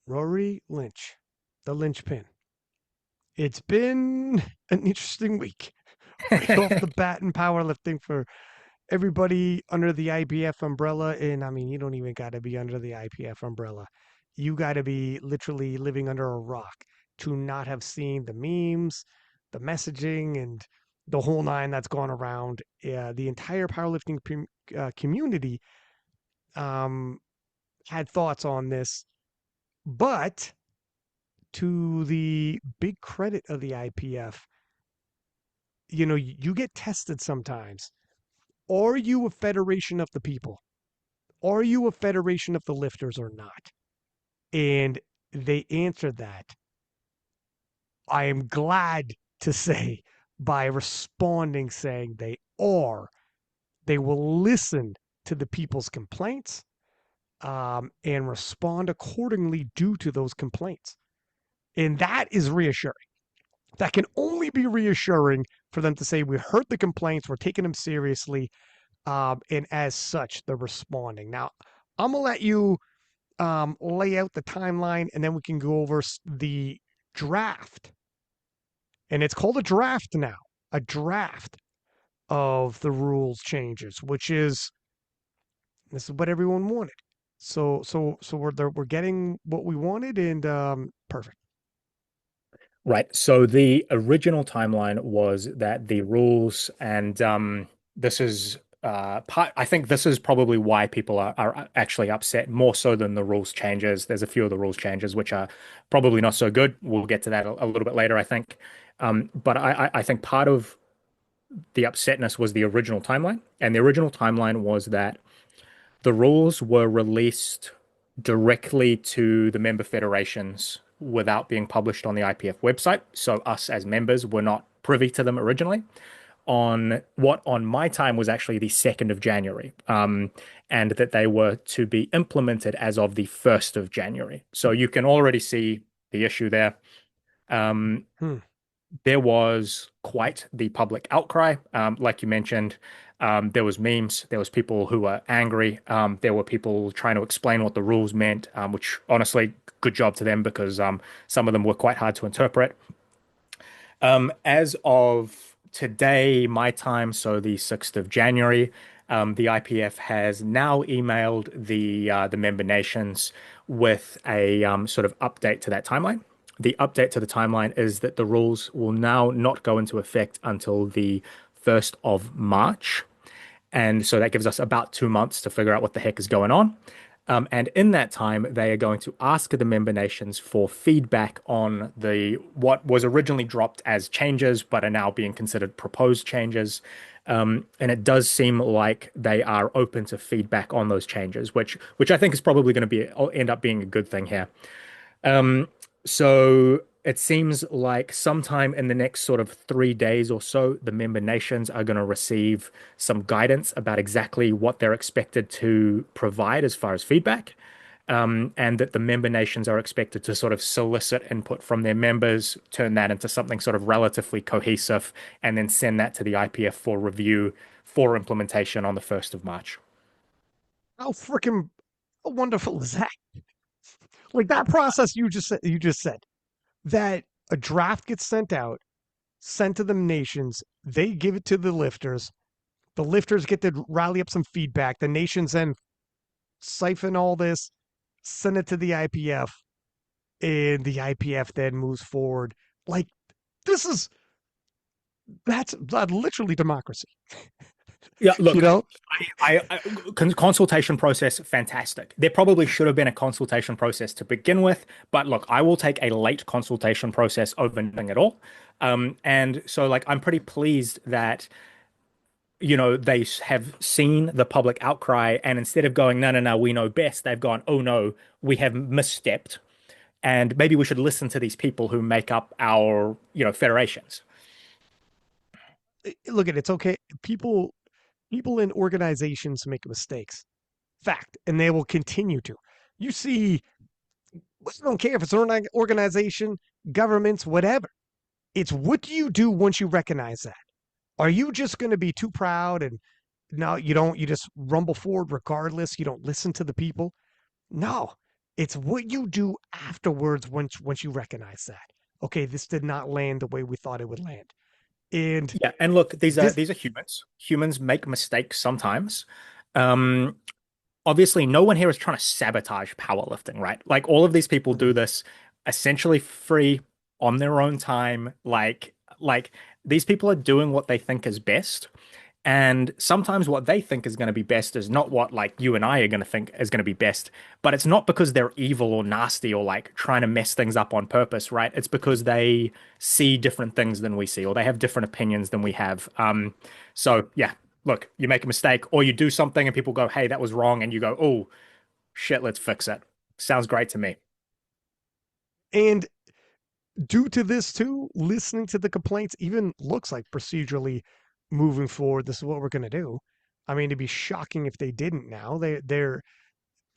Rory Lynch, the linchpin. It's been an interesting week. Right off the bat in powerlifting for everybody under the IPF umbrella. And I mean, you don't even got to be under the IPF umbrella. You got to be literally living under a rock to not have seen the memes, the messaging, and the whole nine that's gone around. The entire powerlifting community um, had thoughts on this, but to the big credit of the IPF, you get tested sometimes. Are you a federation of the people? Are you a federation of the lifters or not? And they answered that. I am glad to say by responding saying they are. They will listen to the people's complaints and respond accordingly due to those complaints. And that is reassuring. That can only be reassuring for them to say, we heard the complaints, we're taking them seriously, and as such, they're responding. Now, I'm going to let you lay out the timeline, and then we can go over the draft. And it's called a draft now, a draft of the rules changes, which is this is what everyone wanted. So we're getting what we wanted, and perfect. Right. So the original timeline was that the rules and this is part I think this is probably why people are actually upset more so than the rules changes. There's a few of the rules changes which are probably not so good. We'll get to that a little bit later, I think. But I think part of the upsetness was the original timeline. And the original timeline was that the rules were released directly to the member federations without being published on the IPF website. So us as members were not privy to them originally on what on my time was actually the 2nd of January, and that they were to be implemented as of the 1st of January. So you can already see the issue there. Um, Hmm. there was quite the public outcry. Like you mentioned, there was memes, there was people who were angry, there were people trying to explain what the rules meant, which honestly, good job to them because some of them were quite hard to interpret. As of today, my time, so the 6th of January, the IPF has now emailed the member nations with a sort of update to that timeline. The update to the timeline is that the rules will now not go into effect until the 1st of March. And so that gives us about 2 months to figure out what the heck is going on. And in that time, they are going to ask the member nations for feedback on the what was originally dropped as changes, but are now being considered proposed changes. And it does seem like they are open to feedback on those changes, which I think is probably going to be end up being a good thing here. So it seems like sometime in the next sort of 3 days or so, the member nations are going to receive some guidance about exactly what they're expected to provide as far as feedback. And that the member nations are expected to sort of solicit input from their members, turn that into something sort of relatively cohesive, and then send that to the IPF for review for implementation on the 1st of March. How freaking wonderful is that? Like that process you just said that a draft gets sent out, sent to the nations, they give it to the lifters get to rally up some feedback, the nations then siphon all this, send it to the IPF, and the IPF then moves forward. Like this is that's literally democracy. Yeah, You look, know, consultation process, fantastic. There probably should have been a consultation process to begin with, but look, I will take a late consultation process over nothing at all. And so, like, I'm pretty pleased that, they have seen the public outcry, and instead of going, no, no, no, we know best, they've gone, oh no, we have misstepped, and maybe we should listen to these people who make up our, federations. look at it, it's okay. People in organizations make mistakes. Fact, and they will continue to. You see, I don't care if it's an organization, governments, whatever. It's what do you do once you recognize that? Are you just going to be too proud and no, you don't, you just rumble forward regardless? You don't listen to the people? No. It's what you do afterwards once you recognize that. Okay, this did not land the way we thought it would land. And Yeah, and look, this these are humans. Humans make mistakes sometimes. Um, Obviously, no one here is trying to sabotage powerlifting, right? Like all of these people do Mhm. this essentially free on their own time. Like these people are doing what they think is best. And sometimes what they think is going to be best is not what like you and I are going to think is going to be best. But it's not because they're evil or nasty or like trying to mess things up on purpose, right? It's because they see different things than we see or they have different opinions than we have. So yeah, look, you make a mistake or you do something and people go, "Hey, that was wrong," and you go, "Oh shit, let's fix it." Sounds great to me. and due to this too, listening to the complaints even looks like procedurally moving forward, this is what we're going to do. I mean, it'd be shocking if they didn't now. They're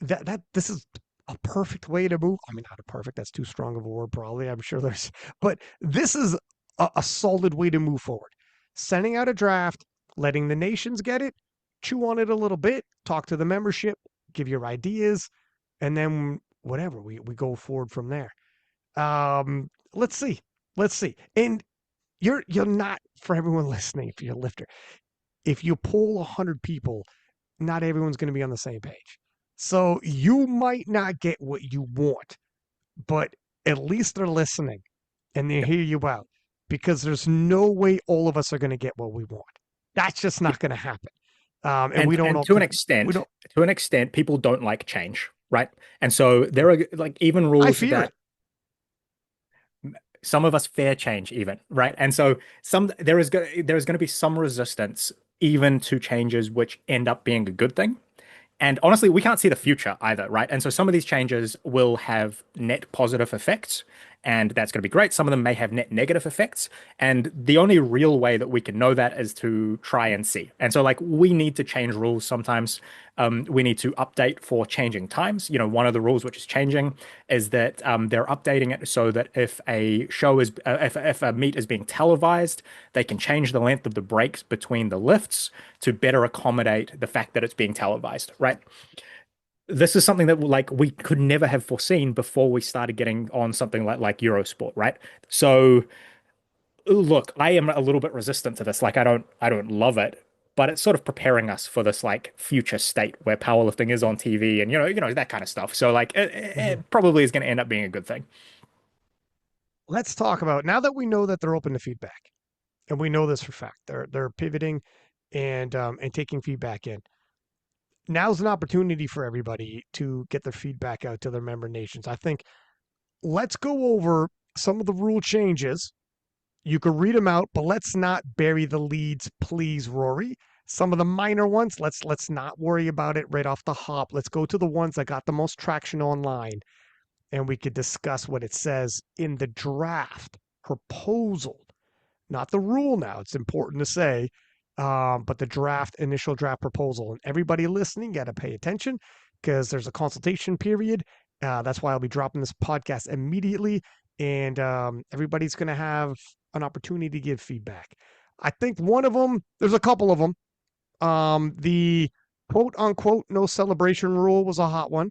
that this is a perfect way to move. I mean, not a perfect, that's too strong of a word, probably. I'm sure there's, but this is a solid way to move forward. Sending out a draft, letting the nations get it, chew on it a little bit, talk to the membership, give your ideas, and then whatever, we go forward from there. Let's see. Let's see. And you're not, for everyone listening, if you're a lifter, if you poll 100 people, not everyone's going to be on the same page. So you might not get what you want, but at least they're listening and they Yep. hear you out, because there's no way all of us are going to get what we want. That's just Yep. not going to happen. And we don't And all con- we don't. to an extent, people don't like change, right? And so there are like even I rules fear that it. some of us fear change even, right? And so there is going to be some resistance even to changes which end up being a good thing. And honestly, we can't see the future either, right? And so some of these changes will have net positive effects, and that's going to be great. Some of them may have net negative effects. And the only real way that we can know that is to try and see. And so, like, we need to change rules sometimes. We need to update for changing times. You know, one of the rules which is changing is that they're updating it so that if a show is, if a meet is being televised, they can change the length of the breaks between the lifts to better accommodate the fact that it's being televised, right? This is something that like we could never have foreseen before we started getting on something like Eurosport, right? So look, I am a little bit resistant to this. Like I don't love it, but it's sort of preparing us for this like future state where powerlifting is on TV and that kind of stuff. So like Mhm. it probably is going to end up being a good thing. Let's talk about, now that we know that they're open to feedback, and we know this for fact. They're pivoting and taking feedback in. Now's an opportunity for everybody to get their feedback out to their member nations. I think let's go over some of the rule changes. You can read them out, but let's not bury the leads, please, Rory. Some of the minor ones, let's not worry about it right off the hop. Let's go to the ones that got the most traction online, and we could discuss what it says in the draft proposal, not the rule now. It's important to say, but the initial draft proposal. And everybody listening, got to pay attention because there's a consultation period. That's why I'll be dropping this podcast immediately, and everybody's going to have an opportunity to give feedback. I think one of them, there's a couple of them. The quote unquote no celebration rule was a hot one.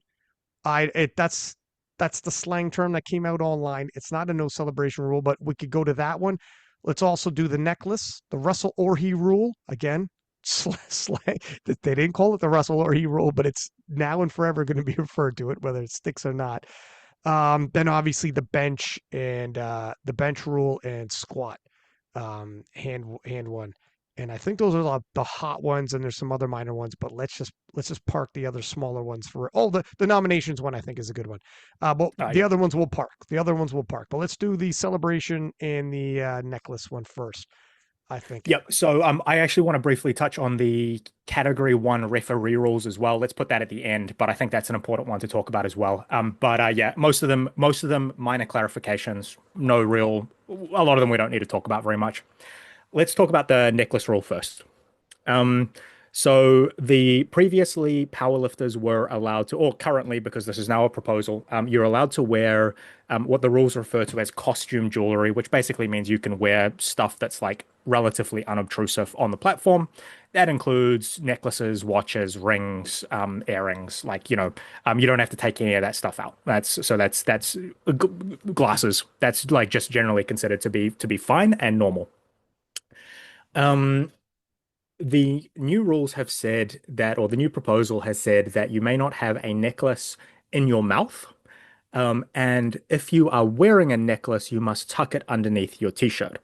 That's the slang term that came out online. It's not a no celebration rule, but we could go to that one. Let's also do the necklace, the Russell Orhe rule. Again, slang. They didn't call it the Russell Orhe rule, but it's now and forever going to be referred to it, whether it sticks or not. Then obviously the bench rule and squat, hand one. And I think those are the hot ones, and there's some other minor ones, but let's just park the other smaller ones for, the nominations one I think is a good one. But the Yeah. other ones will park. The other ones will park. But let's do the celebration and the necklace one first, I think. Yep. So I actually want to briefly touch on the category one referee rules as well. Let's put that at the end, but I think that's an important one to talk about as well. But yeah, most of them minor clarifications, no real, a lot of them we don't need to talk about very much. Let's talk about the necklace rule first. Um, so the previously powerlifters were allowed to, or currently, because this is now a proposal, you're allowed to wear what the rules refer to as costume jewelry, which basically means you can wear stuff that's like relatively unobtrusive on the platform. That includes necklaces, watches, rings, earrings. Like, you don't have to take any of that stuff out. That's glasses. That's like just generally considered to be fine and normal. Um, the new rules have said that, or the new proposal has said that you may not have a necklace in your mouth. And if you are wearing a necklace, you must tuck it underneath your t-shirt.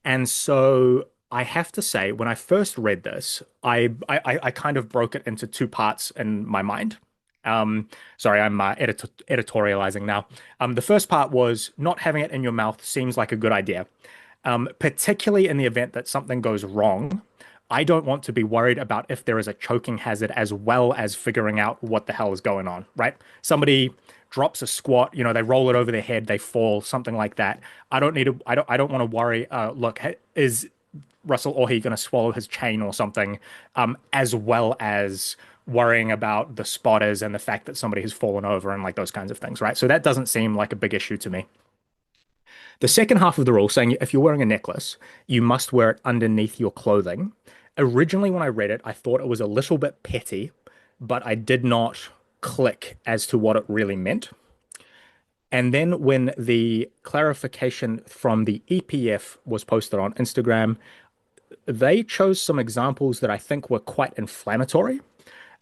And so I have to say, when I first read this, I kind of broke it into two parts in my mind. Um, Sorry, I'm editorializing now. The first part was not having it in your mouth seems like a good idea, particularly in the event that something goes wrong. I don't want to be worried about if there is a choking hazard as well as figuring out what the hell is going on, right? Somebody drops a squat, they roll it over their head, they fall, something like that. I don't want to worry, look, is Russell or he going to swallow his chain or something, as well as worrying about the spotters and the fact that somebody has fallen over and like those kinds of things, right? So that doesn't seem like a big issue to me. The second half of the rule saying if you're wearing a necklace, you must wear it underneath your clothing. Originally, when I read it, I thought it was a little bit petty, but I did not click as to what it really meant. And then when the clarification from the EPF was posted on Instagram, they chose some examples that I think were quite inflammatory,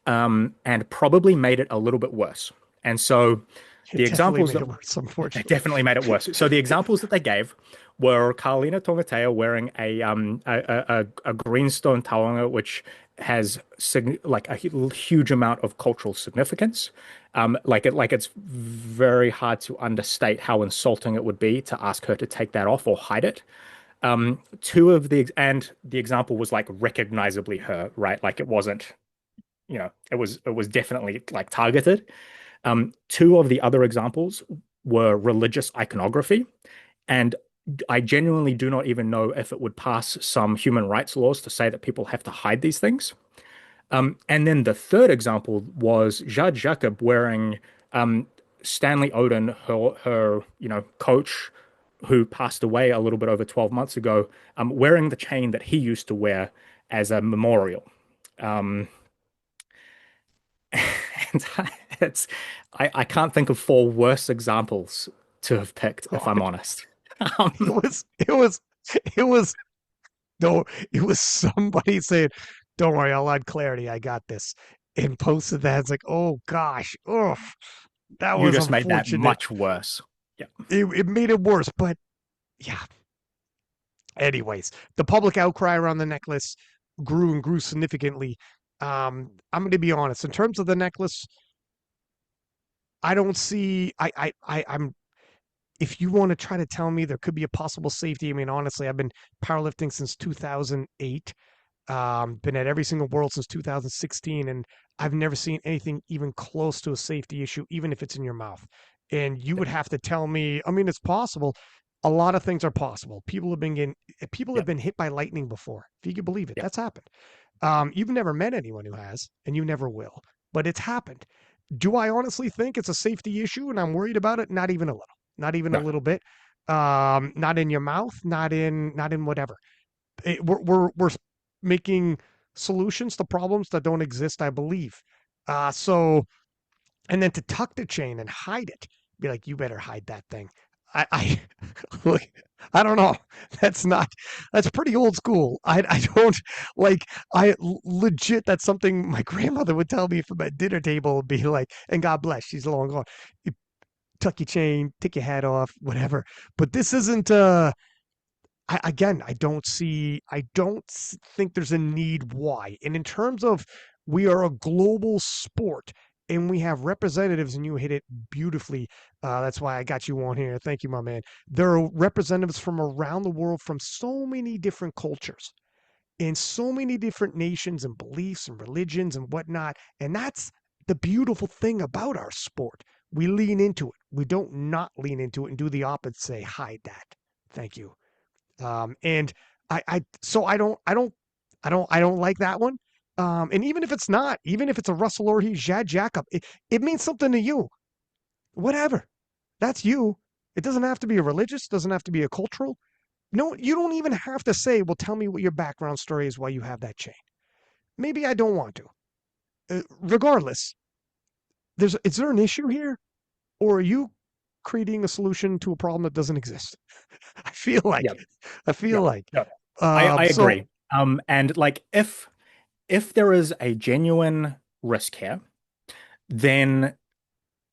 and probably made it a little bit worse. And so It the definitely examples made that it worse, It unfortunately. definitely made it worse. So the examples that they gave were Carlina Tongatea wearing a greenstone taonga, which has like a huge amount of cultural significance. It's very hard to understate how insulting it would be to ask her to take that off or hide it. The example was like recognizably her, right? Like it wasn't, it was definitely like targeted. Two of the other examples were religious iconography, and I genuinely do not even know if it would pass some human rights laws to say that people have to hide these things. And then the third example was Jad Jacob wearing Stanley Oden, her coach who passed away a little bit over 12 months ago, wearing the chain that he used to wear as a memorial. Um, and it's I can't think of four worse examples to have picked, if I'm God, honest. it Um, was, it was, it was, no, it was somebody saying, "Don't worry, I'll add clarity. I got this," and posted that. It's like, oh gosh, oh, that you was just made that unfortunate. much worse. Yeah, It made it worse, but yeah. Anyways, the public outcry around the necklace grew and grew significantly. I'm going to be honest. In terms of the necklace, I don't see. I'm. If you want to try to tell me there could be a possible safety, I mean, honestly, I've been powerlifting since 2008. Been at every single world since 2016, and I've never seen anything even close to a safety issue, even if it's in your mouth. And you yeah, would have to tell me, I mean, it's possible. A lot of things are possible. People yeah, have been hit by lightning before. If you can believe it, yeah. that's happened. You've never met anyone who has, and you never will, but it's happened. Do I honestly think it's a safety issue and I'm worried about it? Not even a little. Not even a No, little bit. Not in your mouth, not in whatever. We're making solutions to problems that don't exist, I believe. So and then to tuck the chain and hide it, be like, you better hide that thing. I look, I don't know. That's not that's pretty old school. I don't like legit that's something my grandmother would tell me from at dinner table would be like, and God bless, she's long gone. You tuck your chain, take your hat off, whatever. But this isn't again, I don't think there's a need why. And in terms of we are a global sport and we have representatives, and you hit it beautifully. That's why I got you on here. Thank you, my man. There are representatives from around the world from so many different cultures in so many different nations and beliefs and religions and whatnot. And that's the beautiful thing about our sport. We lean into it. We don't not lean into it and do the opposite, say, hide that. Thank you. And so I don't like that one. And even if it's not, even if it's a Russell or he's Jad Jacob, it means something to you. Whatever. That's you. It doesn't have to be a religious, doesn't have to be a cultural. No, you don't even have to say, well, tell me what your background story is why you have that chain. Maybe I don't want to. Regardless, is there an issue here? Or are you creating a solution to a problem that doesn't exist? I feel Yeah, like, I feel yeah, like, no, I so, agree. And like if there is a genuine risk here, then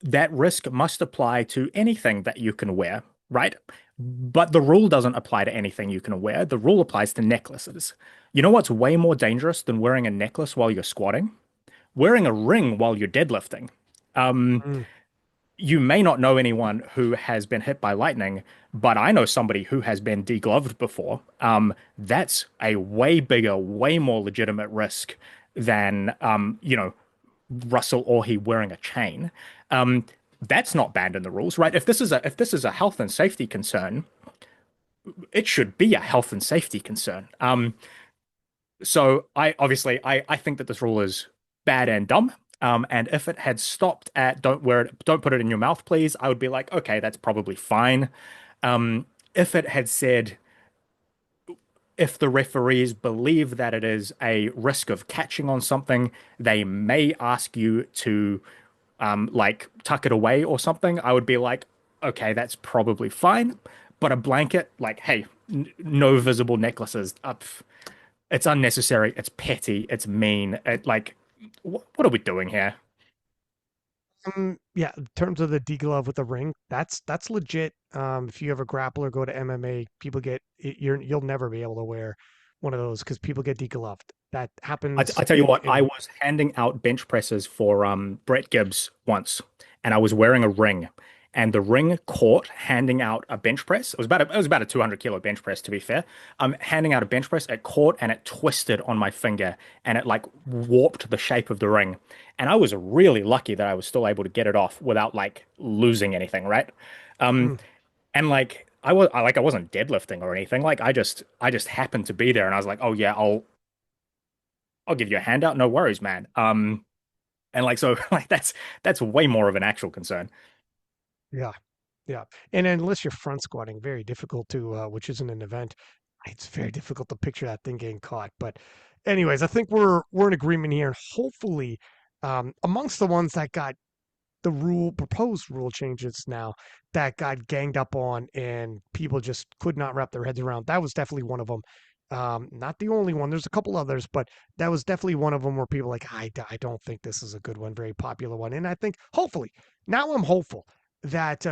that risk must apply to anything that you can wear, right? But the rule doesn't apply to anything you can wear. The rule applies to necklaces. You know what's way more dangerous than wearing a necklace while you're squatting? Wearing a ring while you're deadlifting. Um, mm, you may not know anyone who has been hit by lightning, but I know somebody who has been degloved before. That's a way bigger, way more legitimate risk than Russell or he wearing a chain. Um, that's not banned in the rules, right? If this is a health and safety concern, it should be a health and safety concern. So I think that this rule is bad and dumb. And if it had stopped at don't wear it, don't put it in your mouth, please, I would be like, okay, that's probably fine. If it had said if the referees believe that it is a risk of catching on something, they may ask you to like tuck it away or something, I would be like, okay, that's probably fine. But a blanket, like, hey, no visible necklaces, it's unnecessary, it's petty, it's mean. What are we doing here? yeah, in terms of the deglove with the ring, that's legit. If you ever grapple or go to MMA, people get you'll never be able to wear one of those because people get degloved. That happens I tell you what, I in was handing out bench presses for Brett Gibbs once, and I was wearing a ring, and the ring caught handing out a bench press. It was about a 200 kilo bench press, to be fair. Handing out a bench press, it caught and it twisted on my finger, and it like warped the shape of the ring. And I was really lucky that I was still able to get it off without like losing anything, right? Um, mm, and like I wasn't deadlifting or anything. Like I just happened to be there, and I was like, oh yeah, I'll give you a handout. No worries, man. And like so, like that's way more of an actual concern. yeah. Yeah, and unless you're front squatting, very difficult to, which isn't an event. It's very difficult to picture that thing getting caught. But, anyways, I think we're in agreement here. And hopefully, amongst the ones that got the proposed rule changes now that got ganged up on and people just could not wrap their heads around. That was definitely one of them. Not the only one. There's a couple others, but that was definitely one of them where people like, I don't think this is a good one, very popular one. And I think hopefully now I'm hopeful that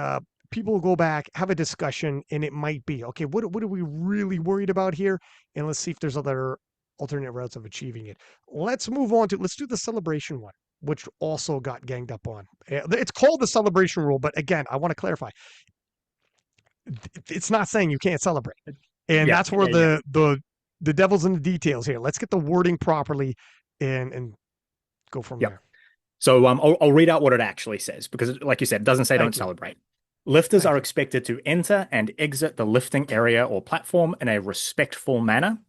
people will go back, have a discussion, and it might be okay. What are we really worried about here? And let's see if there's other alternate routes of achieving it. Let's do the celebration one, which also got ganged up on. It's called the celebration rule, but again, I want to clarify. It's not saying you can't celebrate. And Yeah, that's where yeah, yeah, the devil's in the details here. Let's get the wording properly and go from yeah. there. So I'll read out what it actually says because, like you said, it doesn't say don't Thank you. celebrate. Lifters Thank are you. expected to enter and exit the lifting area or platform in a respectful manner,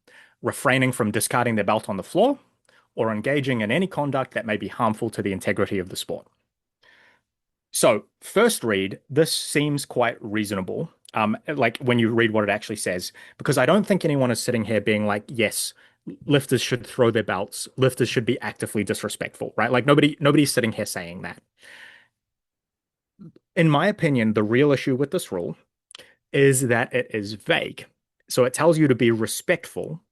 refraining from discarding their belt on the floor or engaging in any conduct that may be harmful to the integrity of the sport. So, first read, this seems quite reasonable. Like when you read what it actually says, because I don't think anyone is sitting here being like, yes, lifters should throw their belts, lifters should be actively disrespectful, right? Like nobody's sitting here saying that. In my opinion, the real issue with this rule is that it is vague. So it tells you to be respectful.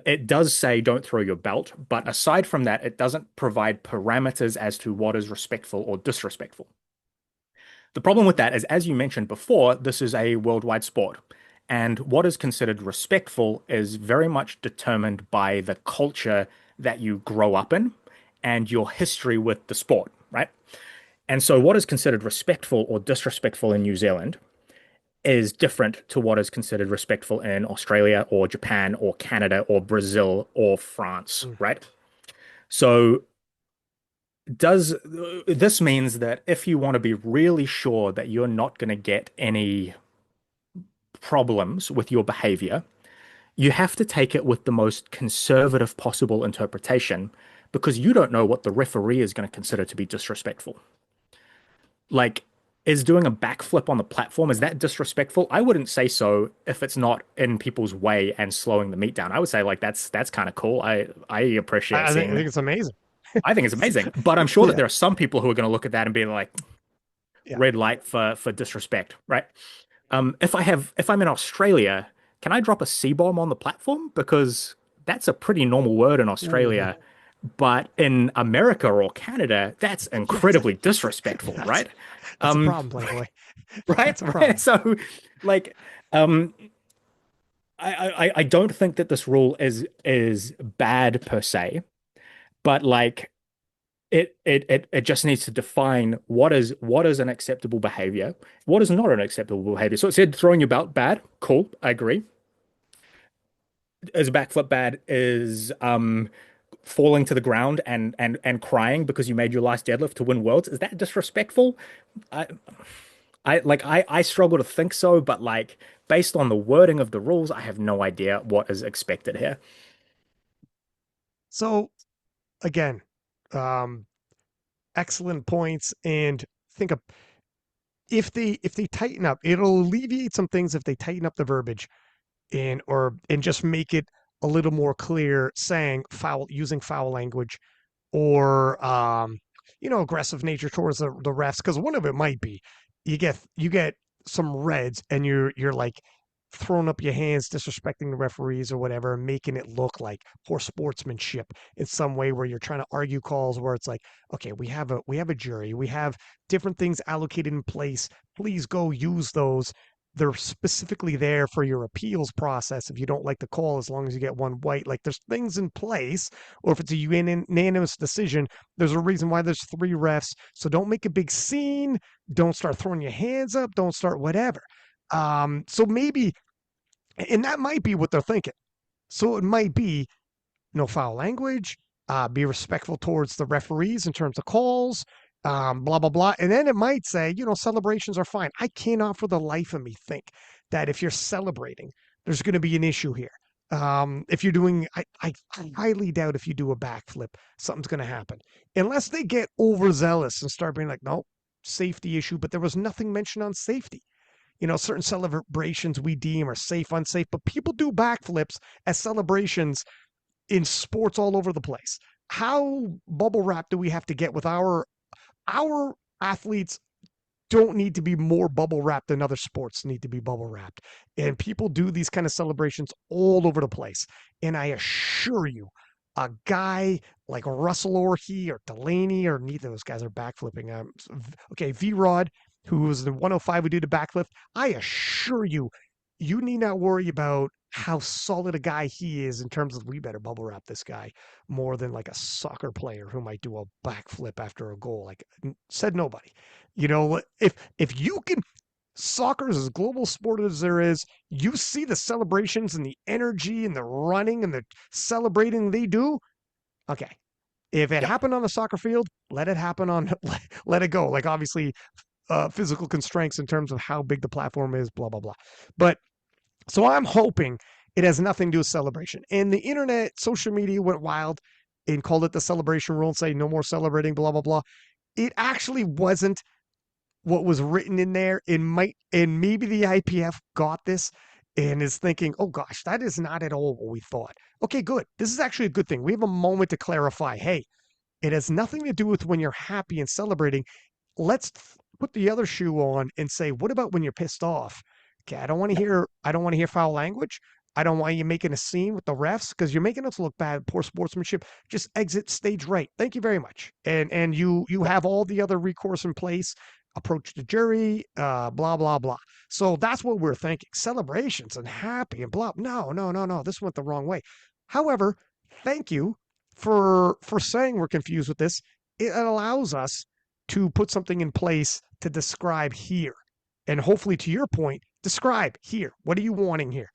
It does say don't throw your belt, but aside from that, it doesn't provide parameters as to what is respectful or disrespectful. The problem with that is, as you mentioned before, this is a worldwide sport. And what is considered respectful is very much determined by the culture that you grow up in and your history with the sport, right? And so, what is considered respectful or disrespectful in New Zealand is different to what is considered respectful in Australia or Japan or Canada or Brazil or France, Mm. right? So, does this means that if you want to be really sure that you're not going to get any problems with your behavior, you have to take it with the most conservative possible interpretation because you don't know what the referee is going to consider to be disrespectful. Like, is doing a backflip on the platform, is that disrespectful? I wouldn't say so if it's not in people's way and slowing the meet down. I would say like that's kind of cool. I appreciate I seeing think that. it's amazing. I think it's amazing. But I'm sure that Yeah, there are some people who are going to look at that and be like, yeah. red light for disrespect, right? If I'm in Australia, can I drop a C bomb on the platform? Because that's a pretty normal word in Ooh, Australia. But in America or Canada, that's yeah, incredibly disrespectful, that's right? that's a Um, problem, Playboy. right, That's a right. problem. So, like, um, I don't think that this rule is bad per se, but like it just needs to define what is an acceptable behavior, what is not an acceptable behavior. So it said throwing your belt bad, cool, I agree. Is a backflip bad? Is falling to the ground and crying because you made your last deadlift to win worlds? Is that disrespectful? I I struggle to think so, but like based on the wording of the rules, I have no idea what is expected here. So again, um, excellent points, and think of if they tighten up, it'll alleviate some things if they tighten up the verbiage and just make it a little more clear, saying foul using foul language or aggressive nature towards the refs, because one of it might be you get some reds and you're like throwing up your hands, disrespecting the referees or whatever, making it look like poor sportsmanship in some way, where you're trying to argue calls where it's like, okay, we have a jury, we have different things allocated in place, please go use those. They're specifically there for your appeals process if you don't like the call, as long as you get one white. Like, there's things in place, or if it's a unanimous decision, there's a reason why there's three refs. So don't make a big scene. Don't start throwing your hands up. Don't start whatever. So maybe, and that might be what they're thinking. So it might be no foul language, be respectful towards the referees in terms of calls, blah, blah, blah. And then it might say, celebrations are fine. I cannot for the life of me think that if you're celebrating, there's going to be an issue here. If you're doing, I highly doubt if you do a backflip, something's going to happen. Unless they get overzealous and start being like, no, safety issue, but there was nothing mentioned on safety. Certain celebrations we deem are safe, unsafe, but people do backflips as celebrations in sports all over the place. How bubble wrap do we have to get with our athletes? Don't need to be more bubble wrapped than other sports need to be bubble wrapped. And people do these kind of celebrations all over the place. And I assure you, a guy like Russell Orhe or Delaney, or neither of those guys are backflipping. Okay, V Rod, who was the 105 who did a backflip, I assure you, you need not worry about how solid a guy he is in terms of, we better bubble wrap this guy more than like a soccer player who might do a backflip after a goal. Like, said nobody. If you can, soccer is as global sport as there is. You see the celebrations and the energy and the running and the celebrating they do. Okay, if it Yep. happened on the soccer field, let it happen on let it go. Like, obviously, physical constraints in terms of how big the platform is, blah blah blah. But so I'm hoping it has nothing to do with celebration. And the internet, social media went wild and called it the celebration rule and say no more celebrating, blah blah blah. It actually wasn't what was written in there. It might, and maybe the IPF got this and is thinking, oh gosh, that is not at all what we thought. Okay, good. This is actually a good thing. We have a moment to clarify. Hey, it has nothing to do with when you're happy and celebrating. Let's put the other shoe on and say, what about when you're pissed off? Okay, I don't want to hear foul language. I don't want you making a scene with the refs because you're making us look bad, poor sportsmanship. Just exit stage right. Thank you very much. And you have all the other recourse in place. Approach the jury, blah blah blah. So that's what we're thinking. Celebrations and happy and blah. No, no, no, no. This went the wrong way. However, thank you for saying we're confused with this. It allows us to put something in place to describe here. And hopefully, to your point, describe here. What are you wanting here?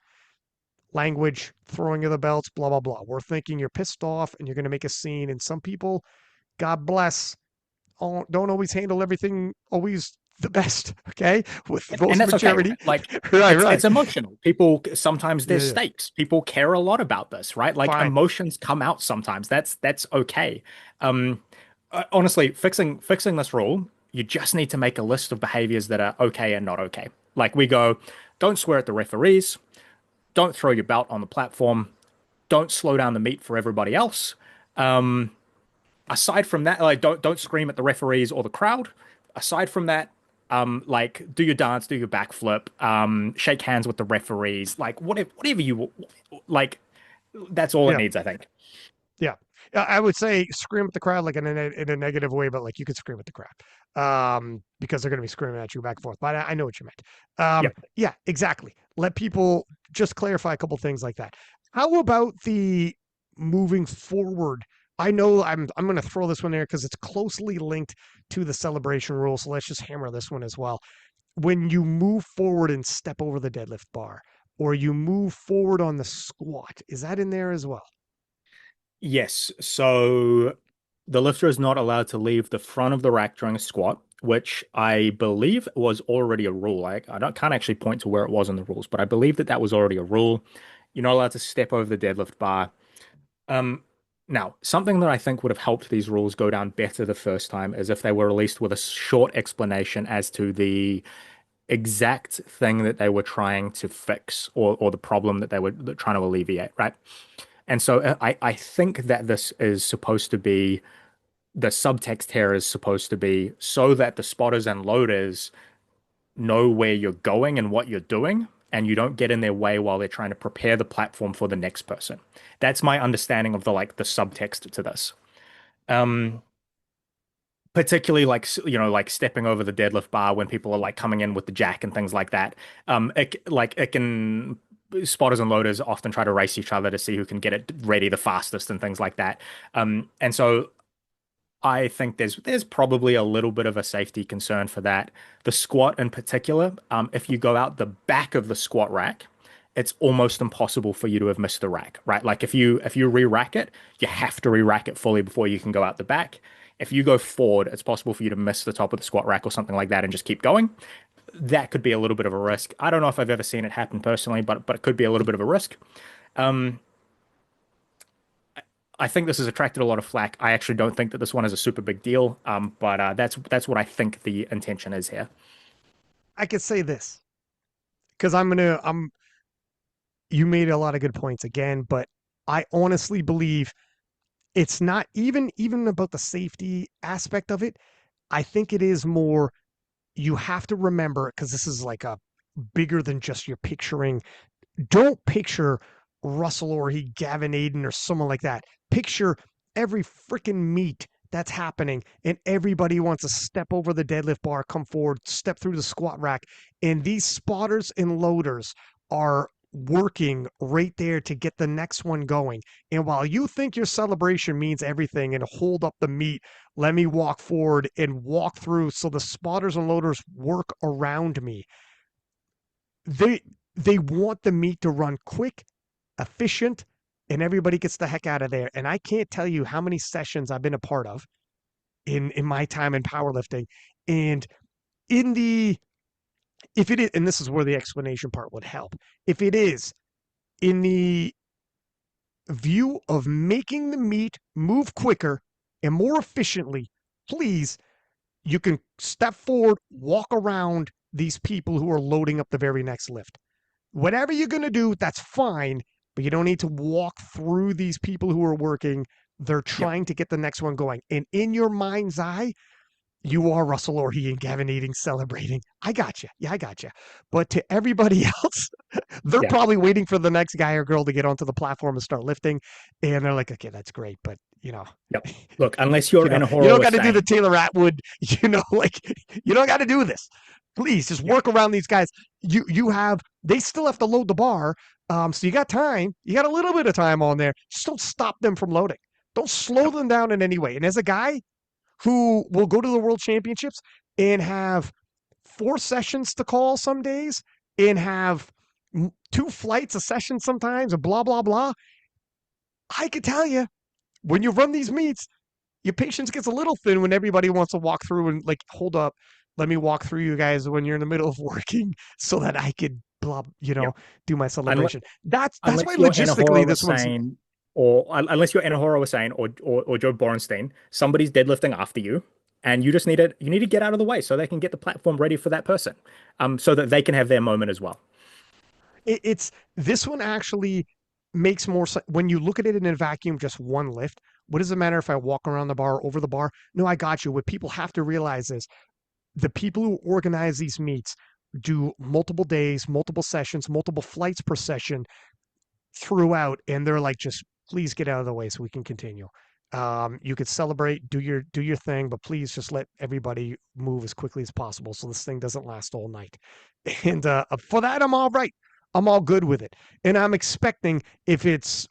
Language, throwing of the belts, blah, blah, blah. We're thinking you're pissed off and you're going to make a scene. And some people, God bless, don't always handle everything always the best. Okay. With And most that's okay, maturity. right? Like Right, it's right. emotional. People sometimes Yeah, there's yeah. stakes. People care a lot about this, right? Like Fine. emotions come out sometimes. That's okay. Um Honestly, fixing this rule. You just need to make a list of behaviors that are okay and not okay. Like we go, don't swear at the referees, don't throw your belt on the platform, don't slow down the meet for everybody else. Aside from that, like don't scream at the referees or the crowd. Aside from that, like do your dance, do your backflip, shake hands with the referees, like whatever you like. That's all it Yeah. needs, I think. Yeah. I would say scream at the crowd like in a negative way, but like you could scream at the crowd because they're going to be screaming at you back and forth. But I know what you meant. Yep. Yeah, exactly. Let people just clarify a couple things like that. How about the moving forward? I know I'm going to throw this one there because it's closely linked to the celebration rule. So let's just hammer this one as well. When you move forward and step over the deadlift bar, or you move forward on the squat, is that in there as well? Yes. So the lifter is not allowed to leave the front of the rack during a squat, which I believe was already a rule. Can't actually point to where it was in the rules, but I believe that that was already a rule. You're not allowed to step over the deadlift bar. Um, Now, something that I think would have helped these rules go down better the first time is if they were released with a short explanation as to the exact thing that they were trying to fix or the problem that they were trying to alleviate, right? And so I think that this is supposed to be the subtext here is supposed to be so that the spotters and loaders know where you're going and what you're doing, and you don't get in their way while they're trying to prepare the platform for the next person. That's my understanding of the subtext to this. Um, Particularly like like stepping over the deadlift bar when people are like coming in with the jack and things like that. It can spotters and loaders often try to race each other to see who can get it ready the fastest and things like that. And so I think there's probably a little bit of a safety concern for that. The squat in particular, if you go out the back of the squat rack, it's almost impossible for you to have missed the rack, right? Like if you re-rack it, you have to re-rack it fully before you can go out the back. If you go forward, it's possible for you to miss the top of the squat rack or something like that and just keep going. That could be a little bit of a risk. I don't know if I've ever seen it happen personally, but it could be a little bit of a risk. Um, I think this has attracted a lot of flack. I actually don't think that this one is a super big deal, but that's what I think the intention is here. I could say this because I'm you made a lot of good points again, but I honestly believe it's not even about the safety aspect of it. I think it is more you have to remember because this is like a bigger than just you're picturing. Don't picture Russell or he Gavin Aiden or someone like that. Picture every freaking meet that's happening and everybody wants to step over the deadlift bar, come forward, step through the squat rack, and these spotters and loaders are working right there to get the next one going. And while you think your celebration means everything and hold up the meat, let me walk forward and walk through so the spotters and loaders work around me. They they want the meet to run quick, efficient, and everybody gets the heck out of there. And I can't tell you how many sessions I've been a part of in my time in powerlifting. And in the if it is, and this is where the explanation part would help. If it is in the view of making the meet move quicker and more efficiently, please, you can step forward, walk around these people who are loading up the very next lift. Whatever you're going to do, that's fine, but you don't need to walk through these people who are working. They're Yep, trying to get the next one going. And in your mind's eye, you are Russell Orhe and Gavin Eating celebrating. I got you. Yeah, I got you. But to everybody else, they're yeah, probably waiting for the next guy or girl to get onto the platform and start lifting. And they're like, okay, that's great. But, yep. Look, unless you're in a you horror don't was got to do the saying, Taylor Atwood, like you don't got to do this. Please just yeah, work around these guys. They still have to load the bar. So you got time. You got a little bit of time on there. Just don't stop them from loading. Don't slow yep, them down in any way. And as a guy who will go to the world championships and have 4 sessions to call some days and have 2 flights a session sometimes and blah, blah, blah. I could tell you when you run these meets, your patience gets a little thin when everybody wants to walk through and like, hold up, let me walk through you guys when you're in the middle of working so that I could blah, yep. do my Unless celebration. That's why unless you're in a logistically horror was this one's saying, or unless you're in a horror was saying, or Joe Borenstein, somebody's deadlifting after you. and you need to get out of the way so they can get the platform ready for that person, so that they can have their moment as well. It's this one actually makes more sense when you look at it in a vacuum, just one lift. What does it matter if I walk around the bar, over the bar? No, I got you. What people have to realize is the people who organize these meets do multiple days, multiple sessions, multiple flights per session throughout, and they're like, just please get out of the way so we can continue. You could celebrate, do your thing, but please just let everybody move as quickly as possible so this thing doesn't last all night. And for that, I'm all right. I'm all good with it. And I'm expecting if it's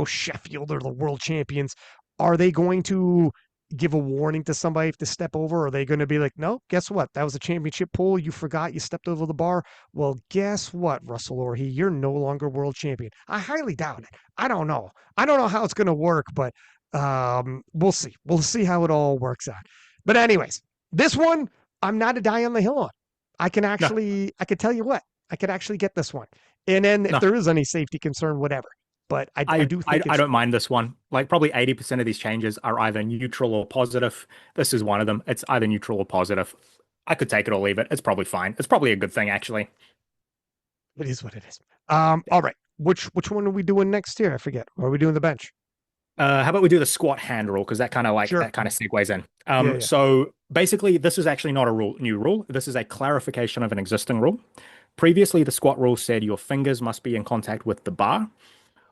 Sheffield or the world champions, are they going to give a warning to somebody if to step over? Or are they going to be like, no, guess what? That was a championship pool. You forgot you stepped over the bar. Well, guess what, Russell Orhe? You're no longer world champion. I highly doubt it. I don't know. I don't know how it's going to work, but we'll see. We'll see how it all works out. But anyways, this one, I'm not a die on the hill on. No, I could tell you what, I could actually get this one. And then if no, there is any safety concern, whatever. But I do think I it's don't mind this one. Like probably 80% of these changes are either neutral or positive. This is one of them. It's either neutral or positive. I could take it or leave it. It's probably fine. It's probably a good thing, actually. it is what it is. All right. Which one are we doing next here? I forget. Or are we doing the bench? How about we do the squat hand rule? Because Sure. that kind of segues in. Yeah, yeah. So basically, this is actually not a new rule. This is a clarification of an existing rule. Previously, the squat rule said your fingers must be in contact with the bar,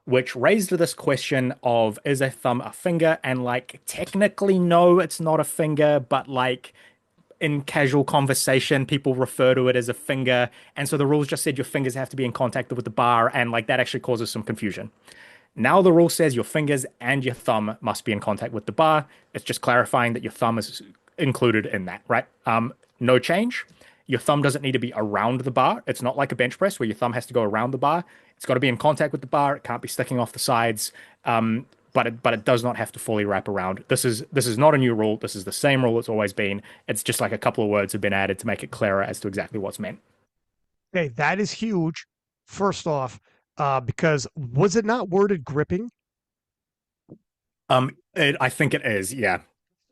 which raised this question of is a thumb a finger? And like technically, no, it's not a finger, but like in casual conversation, people refer to it as a finger. And so the rules just said your fingers have to be in contact with the bar, and like that actually causes some confusion. Now the rule says your fingers and your thumb must be in contact with the bar. It's just clarifying that your thumb is included in that, right? No change. Your thumb doesn't need to be around the bar. It's not like a bench press where your thumb has to go around the bar. It's got to be in contact with the bar. It can't be sticking off the sides. But it does not have to fully wrap around. This is not a new rule. This is the same rule it's always been. It's just like a couple of words have been added to make it clearer as to exactly what's meant. Okay, that is huge. First off, because was it not worded gripping? I think it is. Yeah.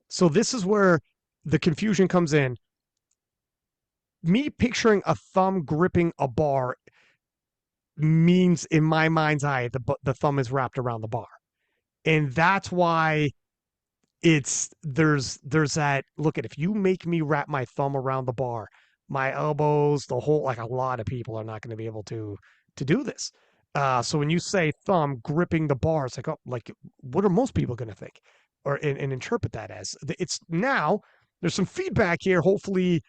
So this is where the confusion comes in. Me picturing a thumb gripping a bar means, in my mind's eye, the thumb is wrapped around the bar, and that's why there's that look at if you make me wrap my thumb around the bar, my elbows, the whole like a lot of people are not going to be able to do this. So when you say thumb gripping the bar, it's like, oh, like what are most people going to think or and interpret that as? It's now there's some feedback here. Hopefully,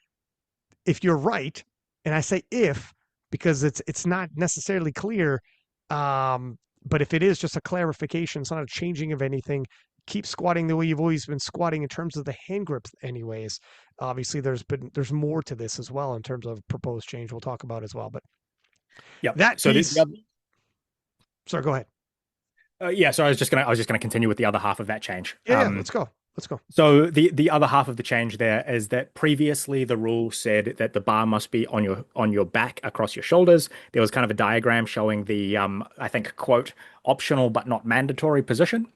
if you're right, and I say if because it's not necessarily clear. But if it is just a clarification, it's not a changing of anything. Keep squatting the way you've always been squatting in terms of the hand grips, anyways. Obviously, there's more to this as well in terms of proposed change. We'll talk about as well. But Yep. that So the is other, sorry. Go ahead. yeah, so I was just gonna continue with the other half of that change. Yeah, yeah. Let's go. Let's go. So the other half of the change there is that previously the rule said that the bar must be on your back across your shoulders. There was kind of a diagram showing the I think quote optional but not mandatory position.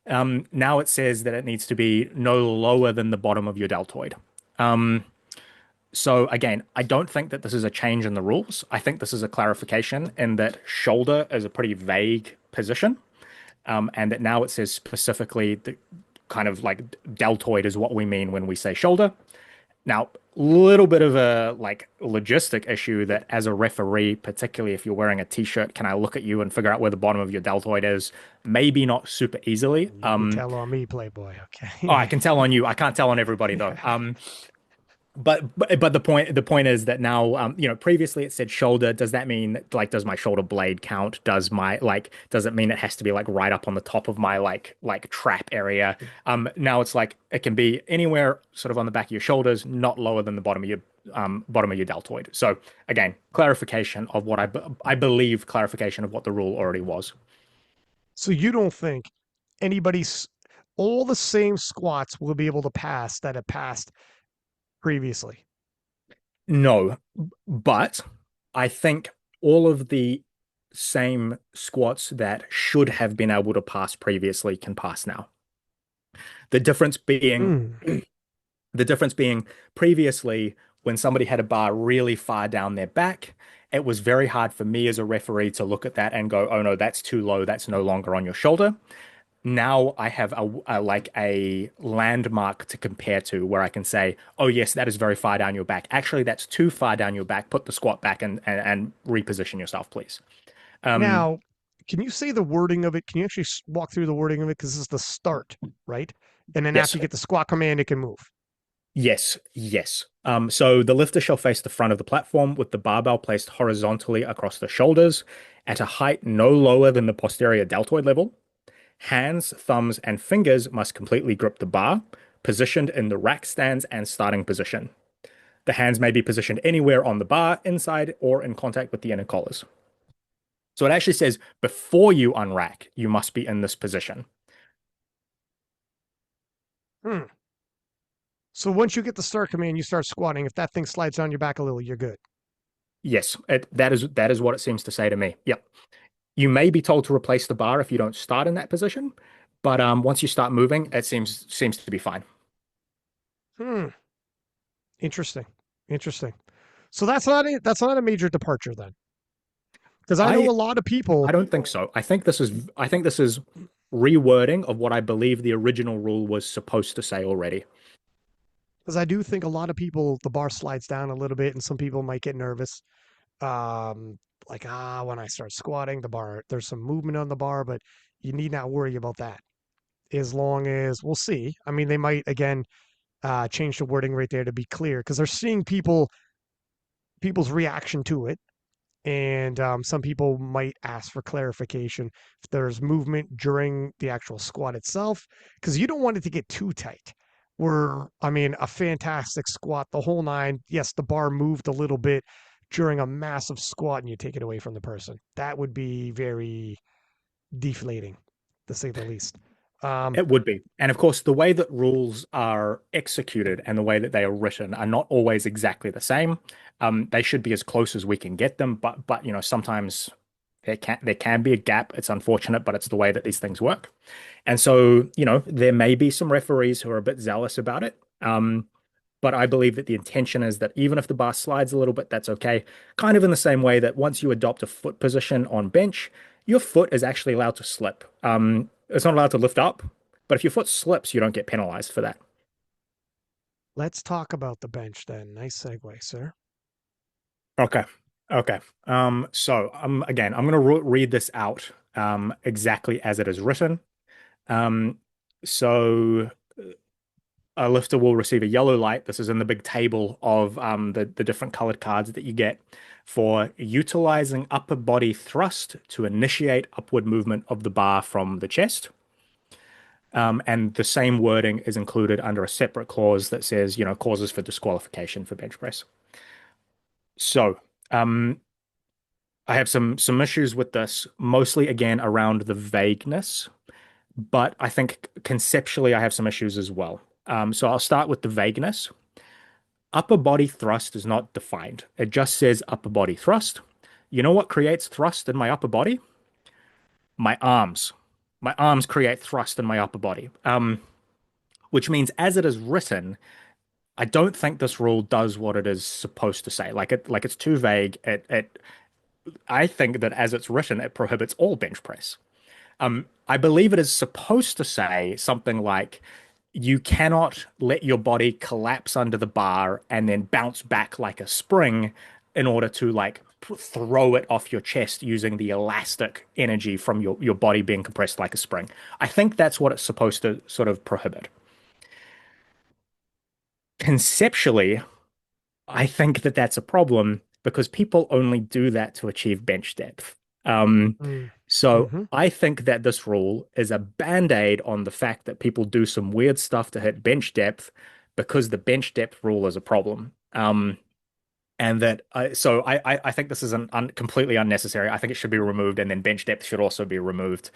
Now it says that it needs to be no lower than the bottom of your deltoid. So again, I don't think that this is a change in the rules. I think this is a clarification in that shoulder is a pretty vague position, and that now it says specifically the kind of like deltoid is what we mean when we say shoulder. Now, little bit of a like logistic issue that as a referee, particularly if you're wearing a t-shirt, can I look at you and figure out where the bottom of your deltoid is? Maybe not super easily. You tell on me, Playboy. Oh, I Okay. can tell on you. I can't tell on everybody though. But the point is that now previously it said shoulder. Does that mean like does my shoulder blade count? Does it mean it has to be like right up on the top of my like trap area? Now it's like it can be anywhere sort of on the back of your shoulders, not lower than the bottom of your deltoid. So again, clarification of what I believe clarification of what the rule already was. So you don't think anybody's all the same squats will be able to pass that have passed previously? No, but I think all of the same squats that should have been able to pass previously can pass now. The difference being Mm. The difference being previously, when somebody had a bar really far down their back, it was very hard for me as a referee to look at that and go, oh no, that's too low. That's no longer on your shoulder. Now I have like a landmark to compare to where I can say, oh yes, that is very far down your back. Actually, that's too far down your back. Put the squat back and reposition yourself, please. Um, Now, can you say the wording of it? Can you actually walk through the wording of it? Because this is the start, right? And then yes, after you get the squat command, it can move. yes. So the lifter shall face the front of the platform with the barbell placed horizontally across the shoulders at a height no lower than the posterior deltoid level. Hands, thumbs, and fingers must completely grip the bar, positioned in the rack stands and starting position. The hands may be positioned anywhere on the bar, inside, or in contact with the inner collars. So it actually says before you unrack, you must be in this position. Hmm. So once you get the start command, you start squatting. If that thing slides down your back a little, you're good. Yes, that is what it seems to say to me. Yep. You may be told to replace the bar if you don't start in that position, but once you start moving, it seems to be fine. Hmm. Interesting. Interesting. So that's not a major departure then, because I know I a lot of I people. don't think so. I think this is rewording of what I believe the original rule was supposed to say already. Because I do think a lot of people the bar slides down a little bit, and some people might get nervous. Um, like when I start squatting, the bar there's some movement on the bar, but you need not worry about that. As long as we'll see. I mean, they might again change the wording right there to be clear because they're seeing people's reaction to it. And some people might ask for clarification if there's movement during the actual squat itself, because you don't want it to get too tight. Where, I mean, a fantastic squat, the whole nine. Yes, the bar moved a little bit during a massive squat and you take it away from the person. That would be very deflating, to say the least. Um, It would be. And of course, the way that rules are executed and the way that they are written are not always exactly the same. They should be as close as we can get them, but sometimes there can be a gap. It's unfortunate, but it's the way that these things work. And so, there may be some referees who are a bit zealous about it. But I believe that the intention is that even if the bar slides a little bit, that's okay. Kind of in the same way that once you adopt a foot position on bench, your foot is actually allowed to slip. It's not allowed to lift up, but if your foot slips, you don't get penalized for that. let's talk about the bench then. Nice segue, sir. Okay. Okay. So again, I'm going to read this out exactly as it is written. Um, so a lifter will receive a yellow light. This is in the big table of the different colored cards that you get for utilizing upper body thrust to initiate upward movement of the bar from the chest. And the same wording is included under a separate clause that says, causes for disqualification for bench press. So, I have some issues with this, mostly again around the vagueness, but I think conceptually I have some issues as well. So I'll start with the vagueness. Upper body thrust is not defined. It just says upper body thrust. You know what creates thrust in my upper body? My arms. My arms create thrust in my upper body. Which means as it is written, I don't think this rule does what it is supposed to say. Like it's too vague. I think that as it's written, it prohibits all bench press. I believe it is supposed to say something like you cannot let your body collapse under the bar and then bounce back like a spring in order to like throw it off your chest using the elastic energy from your body being compressed like a spring. I think that's what it's supposed to sort of prohibit. Conceptually, I think that that's a problem because people only do that to achieve bench depth. Um, Mm. so Mm-hmm. I think that this rule is a band-aid on the fact that people do some weird stuff to hit bench depth because the bench depth rule is a problem. And that so I think this is an completely unnecessary. I think it should be removed, and then bench depth should also be removed,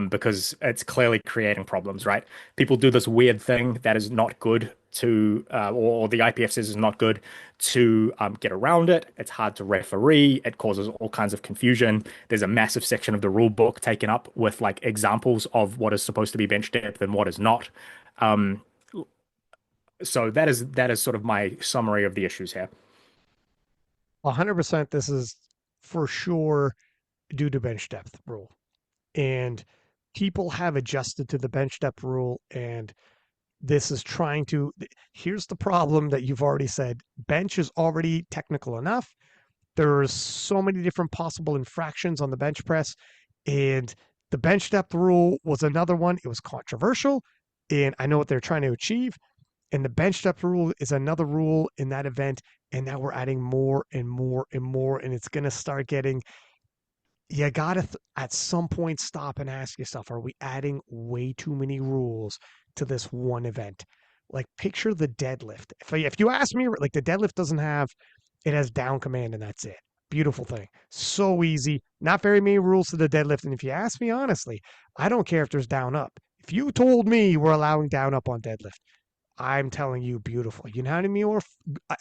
because it's clearly creating problems, right? People do this weird thing that is not good to, or the IPF says is not good to get around it. It's hard to referee. It causes all kinds of confusion. There's a massive section of the rule book taken up with like examples of what is supposed to be bench depth and what is not. Um, So that is sort of my summary of the issues here. 100% this is for sure due to bench depth rule. And people have adjusted to the bench depth rule, and this is trying to. Here's the problem that you've already said: bench is already technical enough. There's so many different possible infractions on the bench press, and the bench depth rule was another one. It was controversial, and I know what they're trying to achieve. And the bench depth rule is another rule in that event, and now we're adding more and more and more, and it's going to start getting. You got to at some point stop and ask yourself, are we adding way too many rules to this one event? Like, picture the deadlift. If you ask me, like, the deadlift doesn't have, it has down command and that's it. Beautiful thing. So easy. Not very many rules to the deadlift. And if you ask me honestly, I don't care if there's down up. If you told me we're allowing down up on deadlift, I'm telling you, beautiful. You know how many more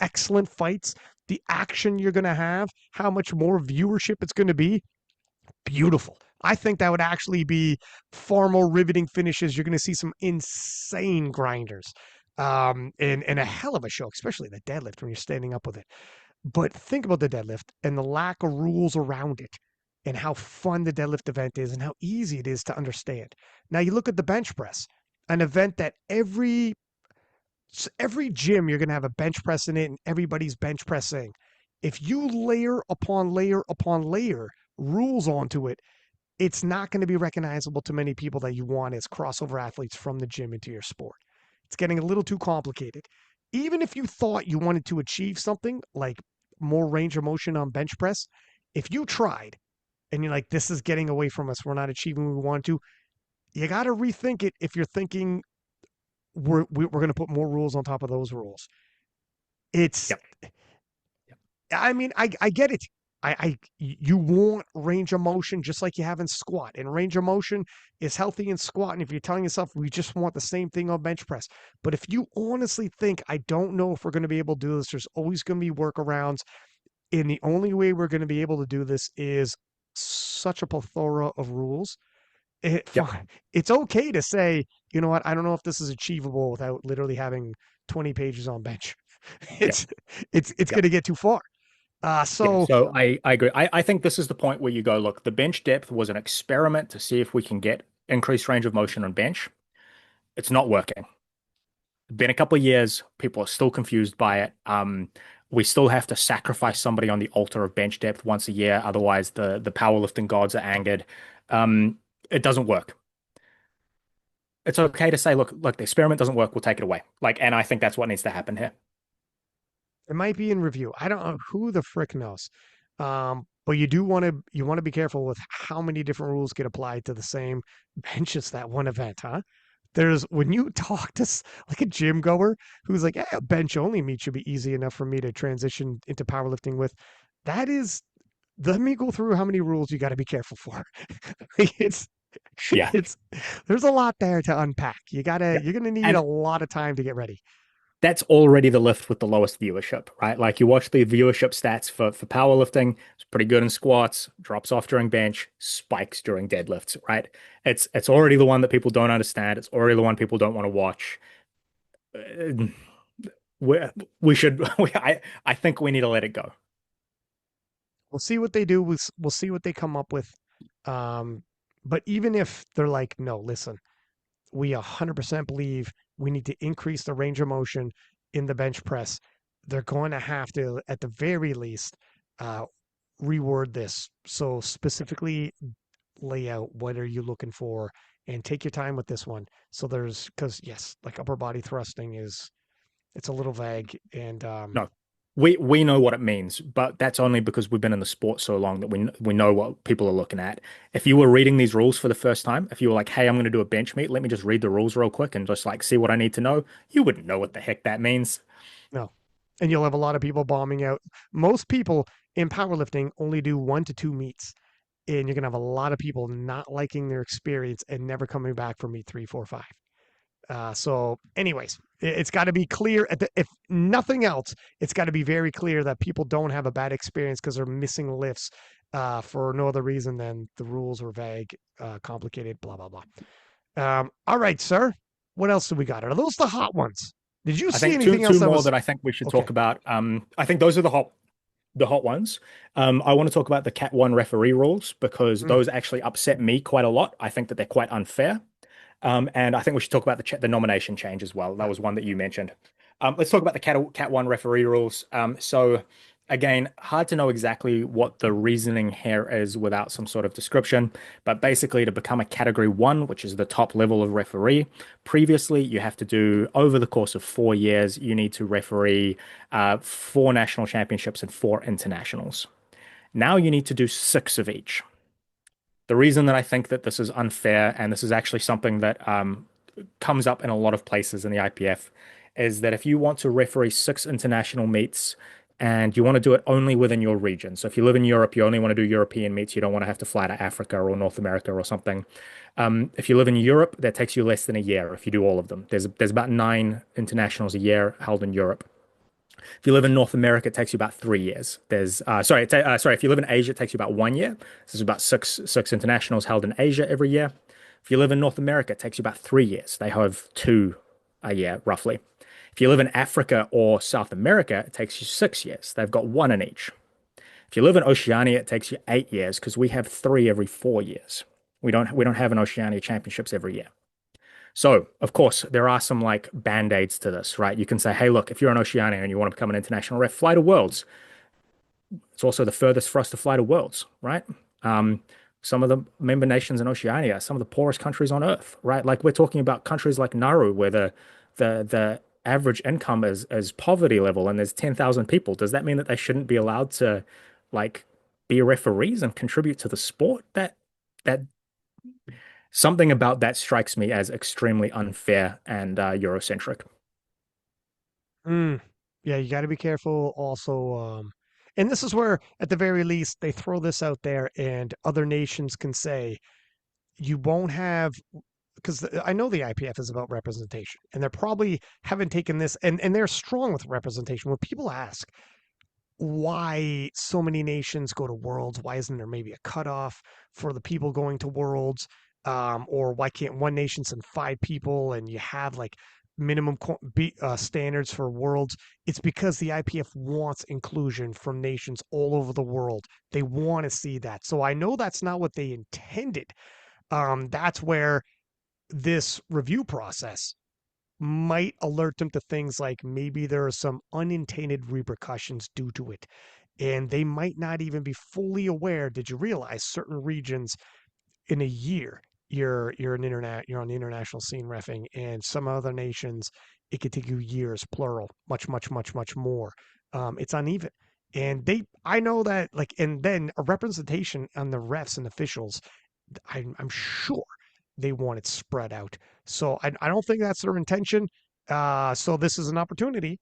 excellent fights, the action you're going to have, how much more viewership it's going to be? Beautiful. I think that would actually be far more riveting finishes. You're going to see some insane grinders, and a hell of a show, especially the deadlift when you're standing up with it. But think about the deadlift and the lack of rules around it, and how fun the deadlift event is, and how easy it is to understand. Now you look at the bench press, an event that every gym you're going to have a bench press in it, and everybody's bench pressing. If you layer upon layer upon layer rules onto it, it's not going to be recognizable to many people that you want as crossover athletes from the gym into your sport. It's getting a little too complicated. Even if you thought you wanted to achieve something like more range of motion on bench press, if you tried and you're like, this is getting away from us, we're not achieving what we want to, you got to rethink it if you're thinking we're going to put more rules on top of those rules. It's, Yep. Yep. I mean, I get it. You want range of motion just like you have in squat, and range of motion is healthy in squat. And if you're telling yourself we just want the same thing on bench press, but if you honestly think I don't know if we're going to be able to do this, there's always going to be workarounds, and the only way we're going to be able to do this is such a plethora of rules. Yep. It's okay to say, you know what, I don't know if this is achievable without literally having 20 pages on bench. Yep. It's it's going Yep. to get too far. Yeah, So so I agree. I think this is the point where you go, look, the bench depth was an experiment to see if we can get increased range of motion on bench. It's not working. Been a couple of years, people are still confused by it. We still have to sacrifice somebody on the altar of bench depth once a year, otherwise the powerlifting gods are angered. It doesn't work. It's okay to say, look, the experiment doesn't work, we'll take it away. Like, and I think that's what needs to happen here. it might be in review. I don't know, who the frick knows. But you want to be careful with how many different rules get applied to the same bench as that one event, huh? There's when you talk to like a gym goer who's like, yeah, a bench only meet should be easy enough for me to transition into powerlifting with. That is, let me go through how many rules you got to be careful for. it's Yeah. it's there's a lot there to unpack. Yeah. You're gonna need a And lot of time to get ready. that's already the lift with the lowest viewership, right? Like you watch the viewership stats for powerlifting, it's pretty good in squats, drops off during bench, spikes during deadlifts, right? It's already the one that people don't understand. It's already the one people don't want to watch. Uh, We we should I think we need to let it go. We'll see what they do. We'll see what they come up with. Um, but even if they're like, no, listen, we 100% believe we need to increase the range of motion in the bench press, they're going to have to, at the very least, uh, reword this. So specifically lay out what are you looking for, and take your time with this one. So there's, because yes, like upper body thrusting is, it's a little vague, and No. We know what it means, but that's only because we've been in the sport so long that we know what people are looking at. If you were reading these rules for the first time, if you were like, "Hey, I'm going to do a bench meet, let me just read the rules real quick and just like see what I need to know," you wouldn't know what the heck that means. no. And you'll have a lot of people bombing out. Most people in powerlifting only do 1 to 2 meets, and you're gonna have a lot of people not liking their experience and never coming back for meet 3, 4, 5. So, anyways, it's got to be clear. If nothing else, it's got to be very clear that people don't have a bad experience because they're missing lifts for no other reason than the rules are vague, complicated, blah blah blah. All right, sir. What else do we got? Are those the hot ones? Did you I see think anything else two that more was that I think we should okay? talk about. I think those are the hot ones. I want to talk about the Cat 1 referee rules because Mm, those actually upset me quite a lot. I think that they're quite unfair. And I think we should talk about the nomination change as well. That yeah. was one that you mentioned. Let's talk about the Cat 1 referee rules. So again, hard to know exactly what the reasoning here is without some sort of description. But basically, to become a Category 1, which is the top level of referee, previously you have to do over the course of 4 years, you need to referee four national championships and four internationals. Now you need to do six of each. The reason that I think that this is unfair, and this is actually something that comes up in a lot of places in the IPF, is that if you want to referee six international meets and you want to do it only within your region, so if you live in Europe, you only want to do European meets, you don't want to have to fly to Africa or North America or something. If you live in Europe, that takes you less than a year if you do all of them. There's about nine internationals a year held in Europe. If you live in North America, it takes you about 3 years. Sorry, if you live in Asia, it takes you about 1 year. This is about six internationals held in Asia every year. If you live in North America, it takes you about 3 years. They have two a year, roughly. If you live in Africa or South America, it takes you 6 years. They've got one in each. If you live in Oceania, it takes you 8 years because we have three every 4 years. We don't have an Oceania Championships every year. So, of course, there are some like band-aids to this, right? You can say, hey, look, if you're an Oceania and you want to become an international ref, fly to Worlds. It's also the furthest for us to fly to Worlds, right? Um, some of the member nations in Oceania, some of the poorest countries on Earth, right? Like we're talking about countries like Nauru, where the average income is poverty level, and there's 10,000 people. Does that mean that they shouldn't be allowed to like be referees and contribute to the sport? That something about that strikes me as extremely unfair and Eurocentric. Mm. Yeah, you got to be careful also. And this is where, at the very least, they throw this out there and other nations can say, you won't have, because I know the IPF is about representation and they're probably haven't taken this and they're strong with representation. When people ask, why so many nations go to worlds, why isn't there maybe a cutoff for the people going to worlds, or why can't one nation send five people and you have like minimum standards for worlds? It's because the IPF wants inclusion from nations all over the world. They want to see that, so I know that's not what they intended. That's where this review process might alert them to things like maybe there are some unintended repercussions due to it. And they might not even be fully aware. Did you realize certain regions in a year you're on the international scene refing, and some other nations it could take you years, plural, much more. It's uneven. And I know that, like, and then a representation on the refs and officials, I'm sure they want it spread out. So I don't think that's their intention. So this is an opportunity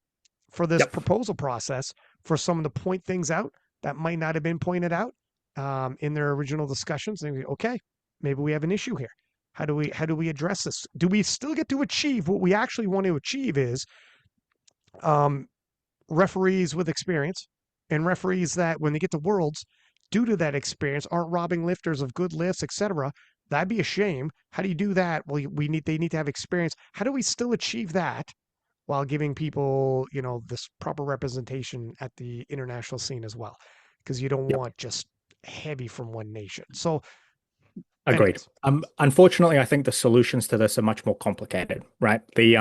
for this Yep. proposal process for someone to point things out that might not have been pointed out in their original discussions. And okay, maybe we have an issue here. How do we address this? Do we still get to achieve what we actually want to achieve? Is um, referees with experience and referees that when they get to worlds due to that experience aren't robbing lifters of good lifts, etc. That'd be a shame. How do you do that? Well, we need they need to have experience. How do we still achieve that while giving people, this proper representation at the international scene as well? Because you don't Yep. want just heavy from one nation. So Agreed. anyways, Unfortunately, I think the solutions to this are much more complicated, right? The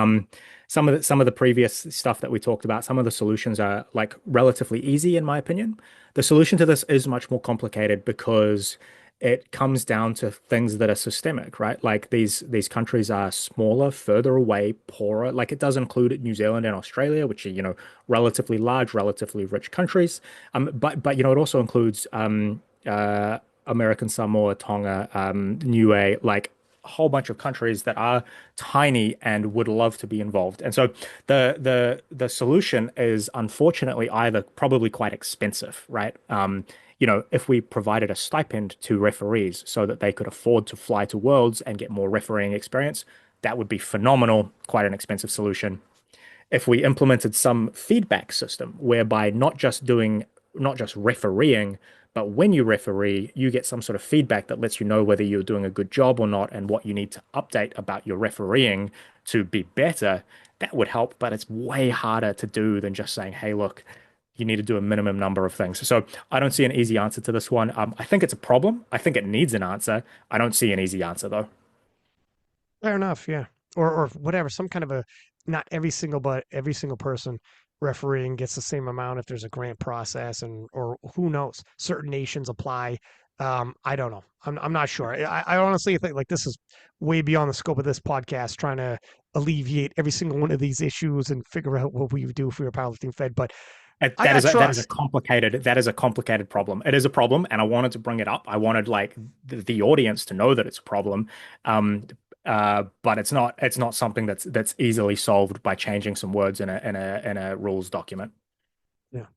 some of the previous stuff that we talked about, some of the solutions are like relatively easy in my opinion. The solution to this is much more complicated because it comes down to things that are systemic, right? Like these countries are smaller, further away, poorer. Like it does include New Zealand and Australia, which are, relatively large, relatively rich countries. But it also includes American Samoa, Tonga, Niue, like a whole bunch of countries that are tiny and would love to be involved. And so the solution is unfortunately either probably quite expensive, right? If we provided a stipend to referees so that they could afford to fly to Worlds and get more refereeing experience, that would be phenomenal, quite an expensive solution. If we implemented some feedback system whereby not just refereeing, but when you referee, you get some sort of feedback that lets you know whether you're doing a good job or not and what you need to update about your refereeing to be better. that would help, but it's way harder to do than just saying, hey, look, you need to do a minimum number of things. So I don't see an easy answer to this one. I think it's a problem. I think it needs an answer. I don't see an easy answer though. Fair enough, yeah. Or whatever, some kind of a not every single but every single person refereeing gets the same amount if there's a grant process and or who knows. Certain nations apply. I don't know. I'm not sure. I honestly think like this is way beyond the scope of this podcast, trying to alleviate every single one of these issues and figure out what we would do if we were powerlifting fed. But I That got is a trust. complicated problem. It is a problem, and I wanted to bring it up. I wanted like the audience to know that it's a problem. Um, but it's not something that's easily solved by changing some words in a rules document. Yeah.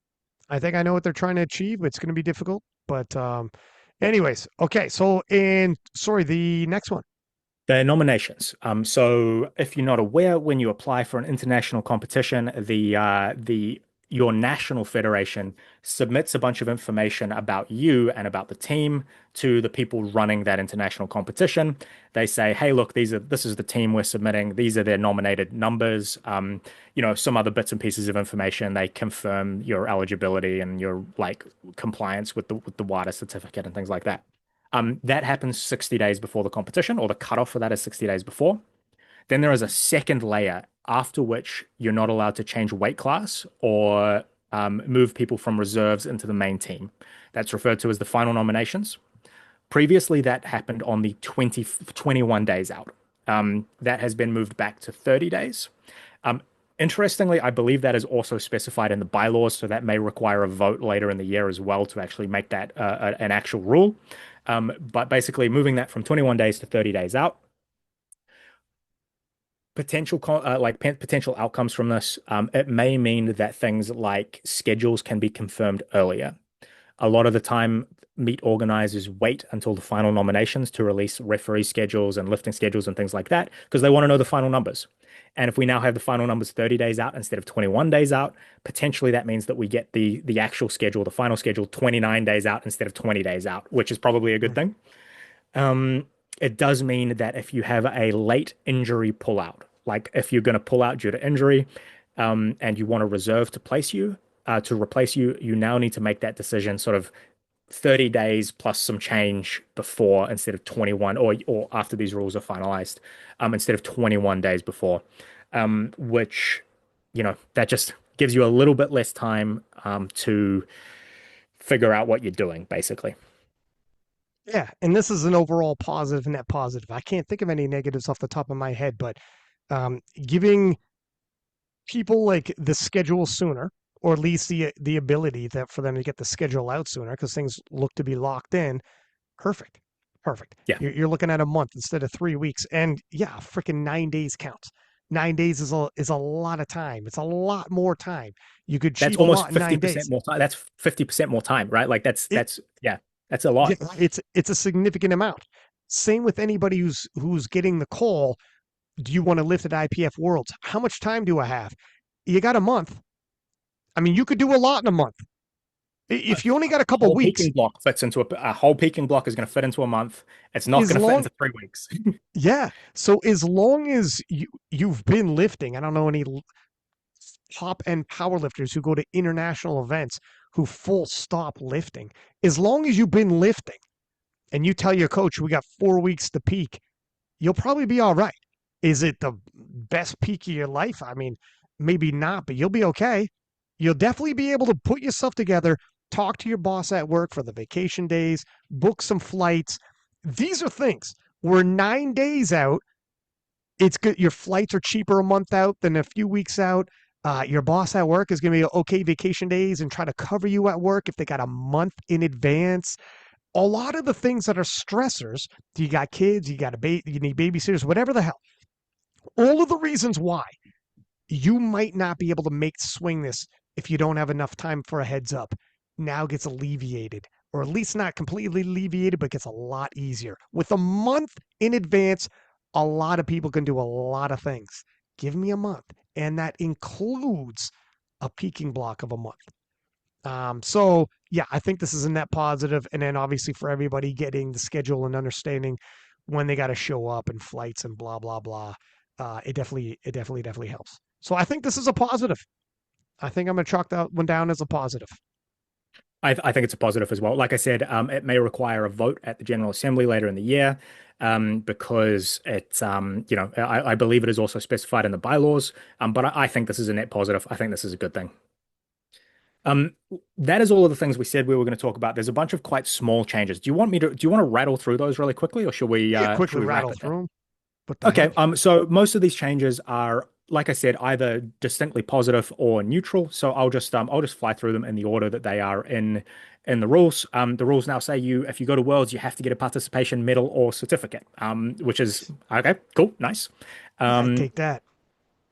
I think I know what they're trying to achieve. It's going to be difficult, but anyways, okay. So, and sorry, the next one. The nominations. So if you're not aware, when you apply for an international competition, the your national federation submits a bunch of information about you and about the team to the people running that international competition. They say, "Hey, look, this is the team we're submitting. These are their nominated numbers. Some other bits and pieces of information. They confirm your eligibility and your like compliance with the WADA certificate and things like that." That happens 60 days before the competition, or the cutoff for that is 60 days before. Then there is a second layer after which you're not allowed to change weight class or move people from reserves into the main team. That's referred to as the final nominations. Previously, that happened on the 21 days out. That has been moved back to 30 days. Um, Interestingly, I believe that is also specified in the bylaws, so that may require a vote later in the year as well to actually make that an actual rule. But basically, moving that from 21 days to 30 days out, potential outcomes from this, it may mean that things like schedules can be confirmed earlier. A lot of the time, meet organizers wait until the final nominations to release referee schedules and lifting schedules and things like that because they want to know the final numbers. And if we now have the final numbers 30 days out instead of 21 days out, potentially that means that we get the actual schedule, the final schedule, 29 days out instead of 20 days out, which is probably a good Mm. thing. It does mean that if you have a late injury pullout, like if you're going to pull out due to injury, and you want a reserve to place you, to replace you, you now need to make that decision sort of 30 days plus some change before instead of 21 or after these rules are finalized, instead of 21 days before, which, that just gives you a little bit less time to figure out what you're doing, basically. Yeah, and this is an overall positive, net positive. I can't think of any negatives off the top of my head, but giving people like the schedule sooner, or at least the ability that for them to get the schedule out sooner, because things look to be locked in. Perfect, perfect. Yeah, You're looking at a month instead of 3 weeks, and yeah, freaking 9 days counts. 9 days is a lot of time. It's a lot more time. You could that's achieve a almost lot in 9 days. 50% more time. That's 50% more time, right? Like It yeah, that's a Yeah, lot. it's a significant amount. Same with anybody who's getting the call. Do you want to lift at IPF Worlds? How much time do I have? You got a month. I mean, you could do a lot in a month. A, If you only a got a couple whole weeks, peaking block fits into a whole peaking block is going to fit into a month. It's not as going to fit long into 3 weeks. yeah. So as long as you've been lifting, I don't know any top end power lifters who go to international events who full stop lifting. As long as you've been lifting and you tell your coach we got 4 weeks to peak, you'll probably be all right. Is it the best peak of your life? I mean, maybe not, but you'll be okay. You'll definitely be able to put yourself together, talk to your boss at work for the vacation days, book some flights. These are things. We're 9 days out. It's good. Your flights are cheaper a month out than a few weeks out. Your boss at work is going to be okay vacation days and try to cover you at work if they got a month in advance. A lot of the things that are stressors, you got kids, you need babysitters, whatever the hell. All of the reasons why you might not be able to swing this if you don't have enough time for a heads up now gets alleviated, or at least not completely alleviated, but gets a lot easier. With a month in advance, a lot of people can do a lot of things. Give me a month, and that includes a peaking block of a month. So yeah, I think this is a net positive, and then obviously for everybody getting the schedule and understanding when they got to show up and flights and blah blah blah. It definitely helps. So I think this is a positive. I think I'm going to chalk that one down as a positive. I think it's a positive as well. Like I said, it may require a vote at the General Assembly later in the year, because I believe it is also specified in the bylaws. But I think this is a net positive. I think this is a good thing. Um, that is all of the things we said we were going to talk about. There's a bunch of quite small changes. Do you want to rattle through those really quickly, or Yeah, should quickly we wrap rattle it there? through them. What the Okay, heck? so most of these changes are, like I said, either distinctly positive or neutral. So I'll just fly through them in the order that they are in the rules. The rules now say if you go to Worlds, you have to get a participation medal or certificate. Which is okay, cool, nice. Yeah, I Um, take that.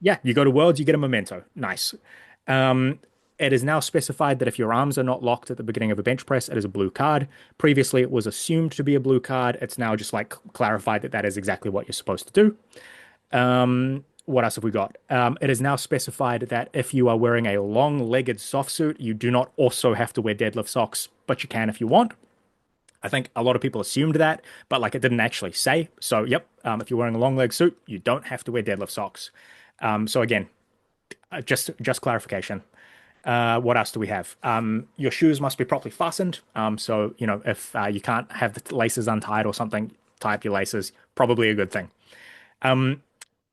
yeah, you go to Worlds, you get a memento. Nice. Um, it is now specified that if your arms are not locked at the beginning of a bench press, it is a blue card. Previously, it was assumed to be a blue card. It's now just like clarified that that is exactly what you're supposed to do. What else have we got? It is now specified that if you are wearing a long-legged soft suit, you do not also have to wear deadlift socks, but you can if you want. I think a lot of people assumed that, but like it didn't actually say. So, yep, if you're wearing a long leg suit, you don't have to wear deadlift socks. So again, just clarification. What else do we have? Your shoes must be properly fastened. So if you can't have the laces untied or something, tie up your laces. Probably a good thing.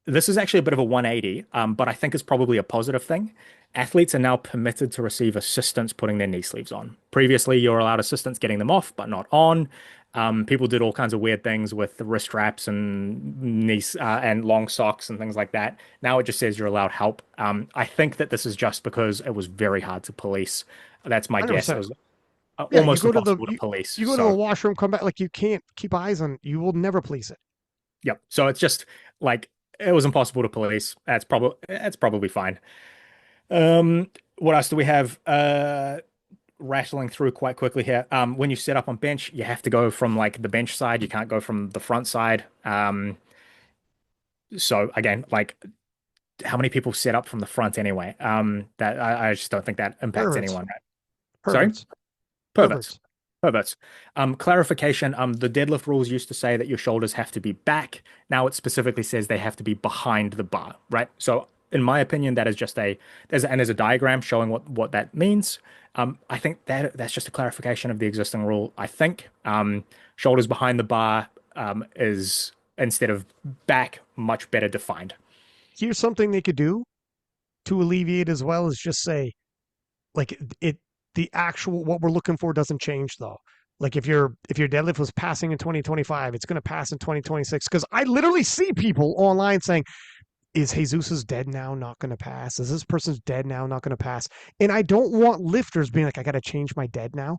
This is actually a bit of a 180, but I think it's probably a positive thing. Athletes are now permitted to receive assistance putting their knee sleeves on. Previously, you're allowed assistance getting them off, but not on. People did all kinds of weird things with the wrist straps and and long socks and things like that. Now it just says you're allowed help. I think that this is just because it was very hard to police. That's my guess. It 100%. was Yeah, you almost go to the impossible to police. you go to the So, washroom, come back like you can't keep eyes on. You will never police it. yep. So it's just like it was impossible to police. That's probably fine. What else do we have? Rattling through quite quickly here. When you set up on bench, you have to go from like the bench side. You can't go from the front side. So again, like how many people set up from the front anyway? That I just don't think that impacts Perverts. anyone, right? Sorry? Perverts. Perverts. Perverts. Perverts. Clarification. The deadlift rules used to say that your shoulders have to be back. Now it specifically says they have to be behind the bar, right? So in my opinion, that is just there's a diagram showing what that means. I think that's just a clarification of the existing rule. I think shoulders behind the bar is instead of back much better defined. Here's something they could do to alleviate as well is just say like the actual what we're looking for doesn't change though. Like if your deadlift was passing in 2025, it's going to pass in 2026 because I literally see people online saying, is Jesus's dead now not going to pass? Is this person's dead now not going to pass? And I don't want lifters being like, I got to change my dead now.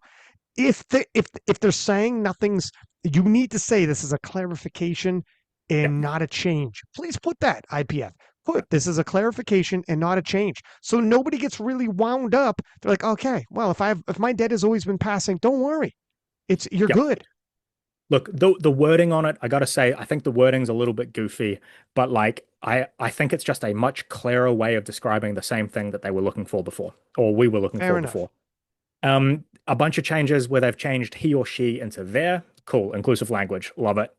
If they're saying nothing's, you need to say this is a clarification Yeah, and not a change. Please put that IPF. Put this is a clarification and not a change. So nobody gets really wound up. They're like, okay, well, if my dead has always been passing, don't worry. You're yeah. good. Look, the wording on it, I gotta say, I think the wording's a little bit goofy, but like I think it's just a much clearer way of describing the same thing that they were looking for before, or we were looking Fair for enough. before. A bunch of changes where they've changed he or she into their. Cool, inclusive language, love it.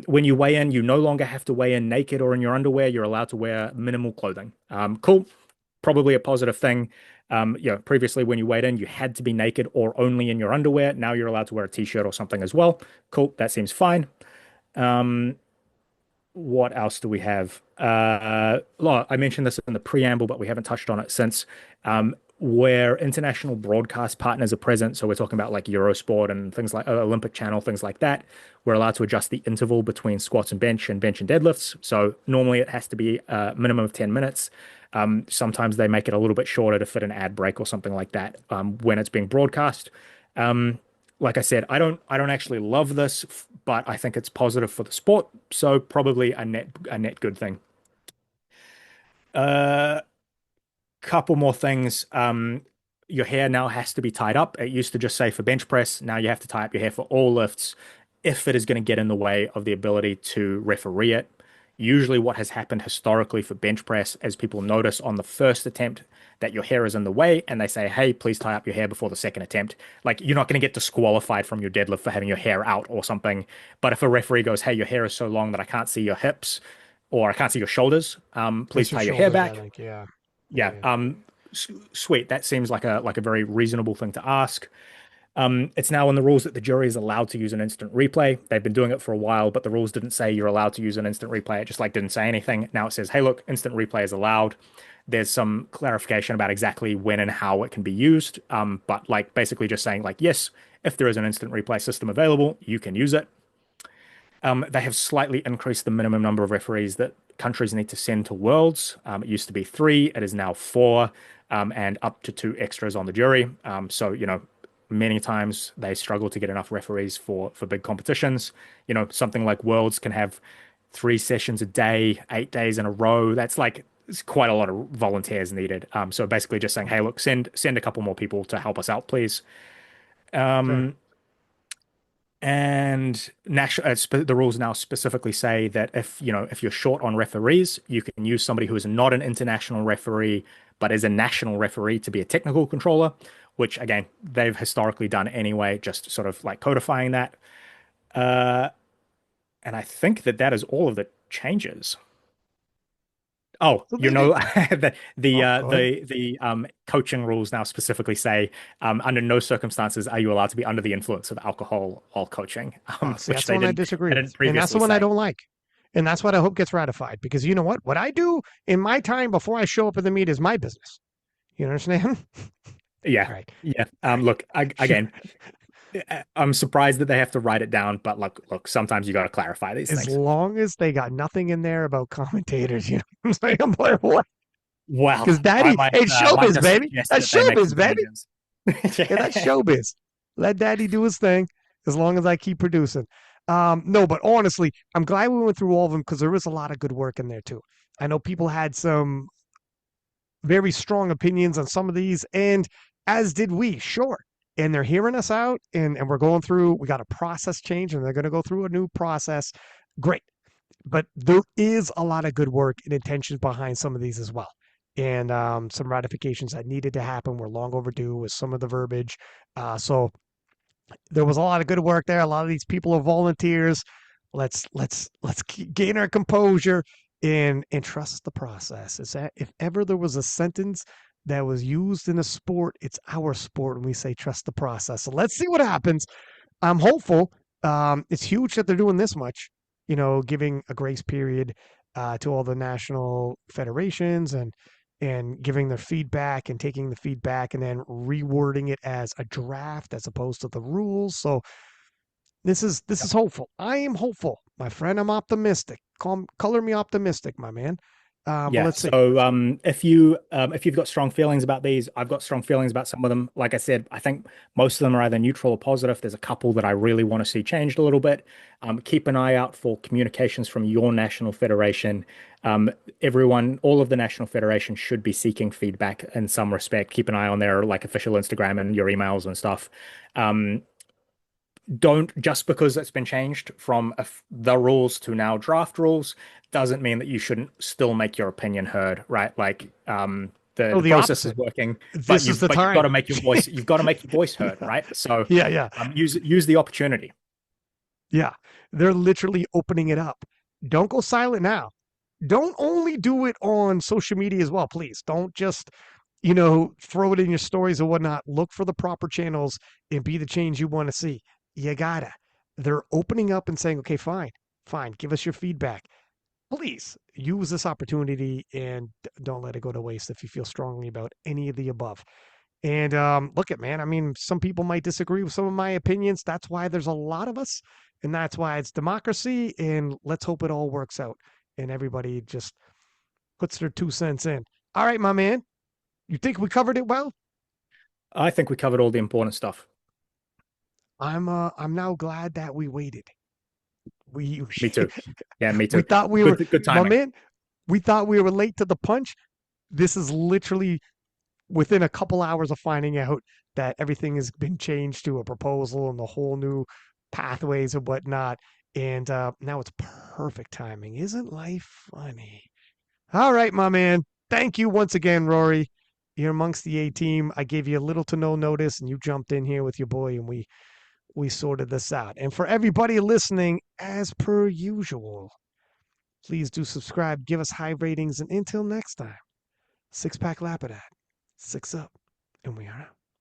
When you weigh in, you no longer have to weigh in naked or in your underwear. You're allowed to wear minimal clothing. Cool, probably a positive thing. Previously when you weighed in, you had to be naked or only in your underwear. Now you're allowed to wear a t-shirt or something as well. Cool, that seems fine. Um, what else do we have? I mentioned this in the preamble, but we haven't touched on it since. Where international broadcast partners are present, so we're talking about like Eurosport and things like Olympic Channel, things like that. We're allowed to adjust the interval between squats and bench and deadlifts. So normally it has to be a minimum of 10 minutes. Sometimes they make it a little bit shorter to fit an ad break or something like that when it's being broadcast. Um, like I said, I don't actually love this, but I think it's positive for the sport, so probably a net good thing. Uh, Couple more things. Your hair now has to be tied up. It used to just say for bench press. Now you have to tie up your hair for all lifts if it is going to get in the way of the ability to referee it. Usually, what has happened historically for bench press is people notice on the first attempt that your hair is in the way and they say, hey, please tie up your hair before the second attempt. Like, you're not going to get disqualified from your deadlift for having your hair out or something. But if a referee goes, hey, your hair is so long that I can't see your hips, or I can't see your shoulders. Please It's your tie your hair shoulders, I back. think. Yeah. Yeah. Yeah. Sweet. That seems like a very reasonable thing to ask. It's now in the rules that the jury is allowed to use an instant replay. They've been doing it for a while, but the rules didn't say you're allowed to use an instant replay. It just like didn't say anything. Now it says, hey, look, instant replay is allowed. There's some clarification about exactly when and how it can be used. But like basically just saying like, yes, if there is an instant replay system available, you can use it. They have slightly increased the minimum number of referees that countries need to send to Worlds. It used to be three, it is now four, and up to two extras on the jury. So, many times they struggle to get enough referees for big competitions. Something like Worlds can have 3 sessions a day, 8 days in a row. That's like it's quite a lot of volunteers needed. So basically just saying, hey, look, send a couple more people to help us out, please. Sure. And the rules now specifically say that if you're short on referees, you can use somebody who is not an international referee but is a national referee to be a technical controller, which again they've historically done anyway, just sort of like codifying that. Uh, and I think that is all of the changes. Oh, So they did. the Oh, uh, go ahead. the coaching rules now specifically say under no circumstances are you allowed to be under the influence of alcohol while coaching, Oh, see, which that's the one I disagree they with. didn't And that's the previously one I say. don't like. And that's what I hope gets ratified because you know what? What I do in my time before I show up at the meet is my business. You understand? Yeah, All right. yeah. All right. Look, again, I'm surprised that they have to write it down, but look, sometimes you got to clarify these As things. long as they got nothing in there about commentators, you know what I'm saying? I'm like, what? Well, Because I daddy, it's might showbiz, just baby. suggest That's that they make some showbiz, baby. changes. Yeah, that's Yeah, showbiz. Let daddy do his thing as long as I keep producing. No, but honestly, I'm glad we went through all of them because there was a lot of good work in there too. I know people had some very strong opinions on some of these, and as did we, sure. And they're hearing us out, and we're going through, we got a process change, and they're going to go through a new process. Great. But there is a lot of good work and intentions behind some of these as well. And some ratifications that needed to happen were long overdue with some of the verbiage. So there was a lot of good work there. A lot of these people are volunteers. Let's gain our composure and trust the process. Is that if ever there was a sentence that was used in a sport, it's our sport when we say trust the process. So let's see what happens. I'm hopeful. It's huge that they're doing this much. Giving a grace period to all the national federations and giving their feedback and taking the feedback and then rewording it as a draft as opposed to the rules. So this is hopeful. I am hopeful, my friend. I'm optimistic. Color me optimistic, my man. But yeah. let's see. So if you've got strong feelings about these, I've got strong feelings about some of them. Like I said, I think most of them are either neutral or positive. There's a couple that I really want to see changed a little bit. Keep an eye out for communications from your national federation. All of the national federations should be seeking feedback in some respect. Keep an eye on their like official Instagram and your emails and stuff. Um, don't just because it's been changed from the rules to now draft rules doesn't mean that you shouldn't still make your opinion heard, right? Like Oh, the the process is opposite. working, but This is you've the but you've got time. to make your voice you've got to make your voice heard, right? So Yeah, yeah. use the opportunity. Yeah, they're literally opening it up. Don't go silent now. Don't only do it on social media as well, please. Don't just, throw it in your stories or whatnot. Look for the proper channels and be the change you want to see. You gotta. They're opening up and saying, okay, fine, fine, give us your feedback. Please use this opportunity and don't let it go to waste if you feel strongly about any of the above. And look at man, I mean, some people might disagree with some of my opinions. That's why there's a lot of us, and that's why it's democracy. And let's hope it all works out, and everybody just puts their 2 cents in. All right, my man. You think we covered it well? I think we covered all the important stuff. I'm now glad that we waited. We Me too. Yeah, me we too. thought we were Good my timing. man. We thought we were late to the punch. This is literally within a couple hours of finding out that everything has been changed to a proposal and the whole new pathways and whatnot. And now it's perfect timing. Isn't life funny? All right, my man. Thank you once again, Rory. You're amongst the A team. I gave you little to no notice, and you jumped in here with your boy, and we sorted this out. And for everybody listening, as per usual, Please do subscribe, give us high ratings, and until next time, six pack Lapadat, six up, and we are out.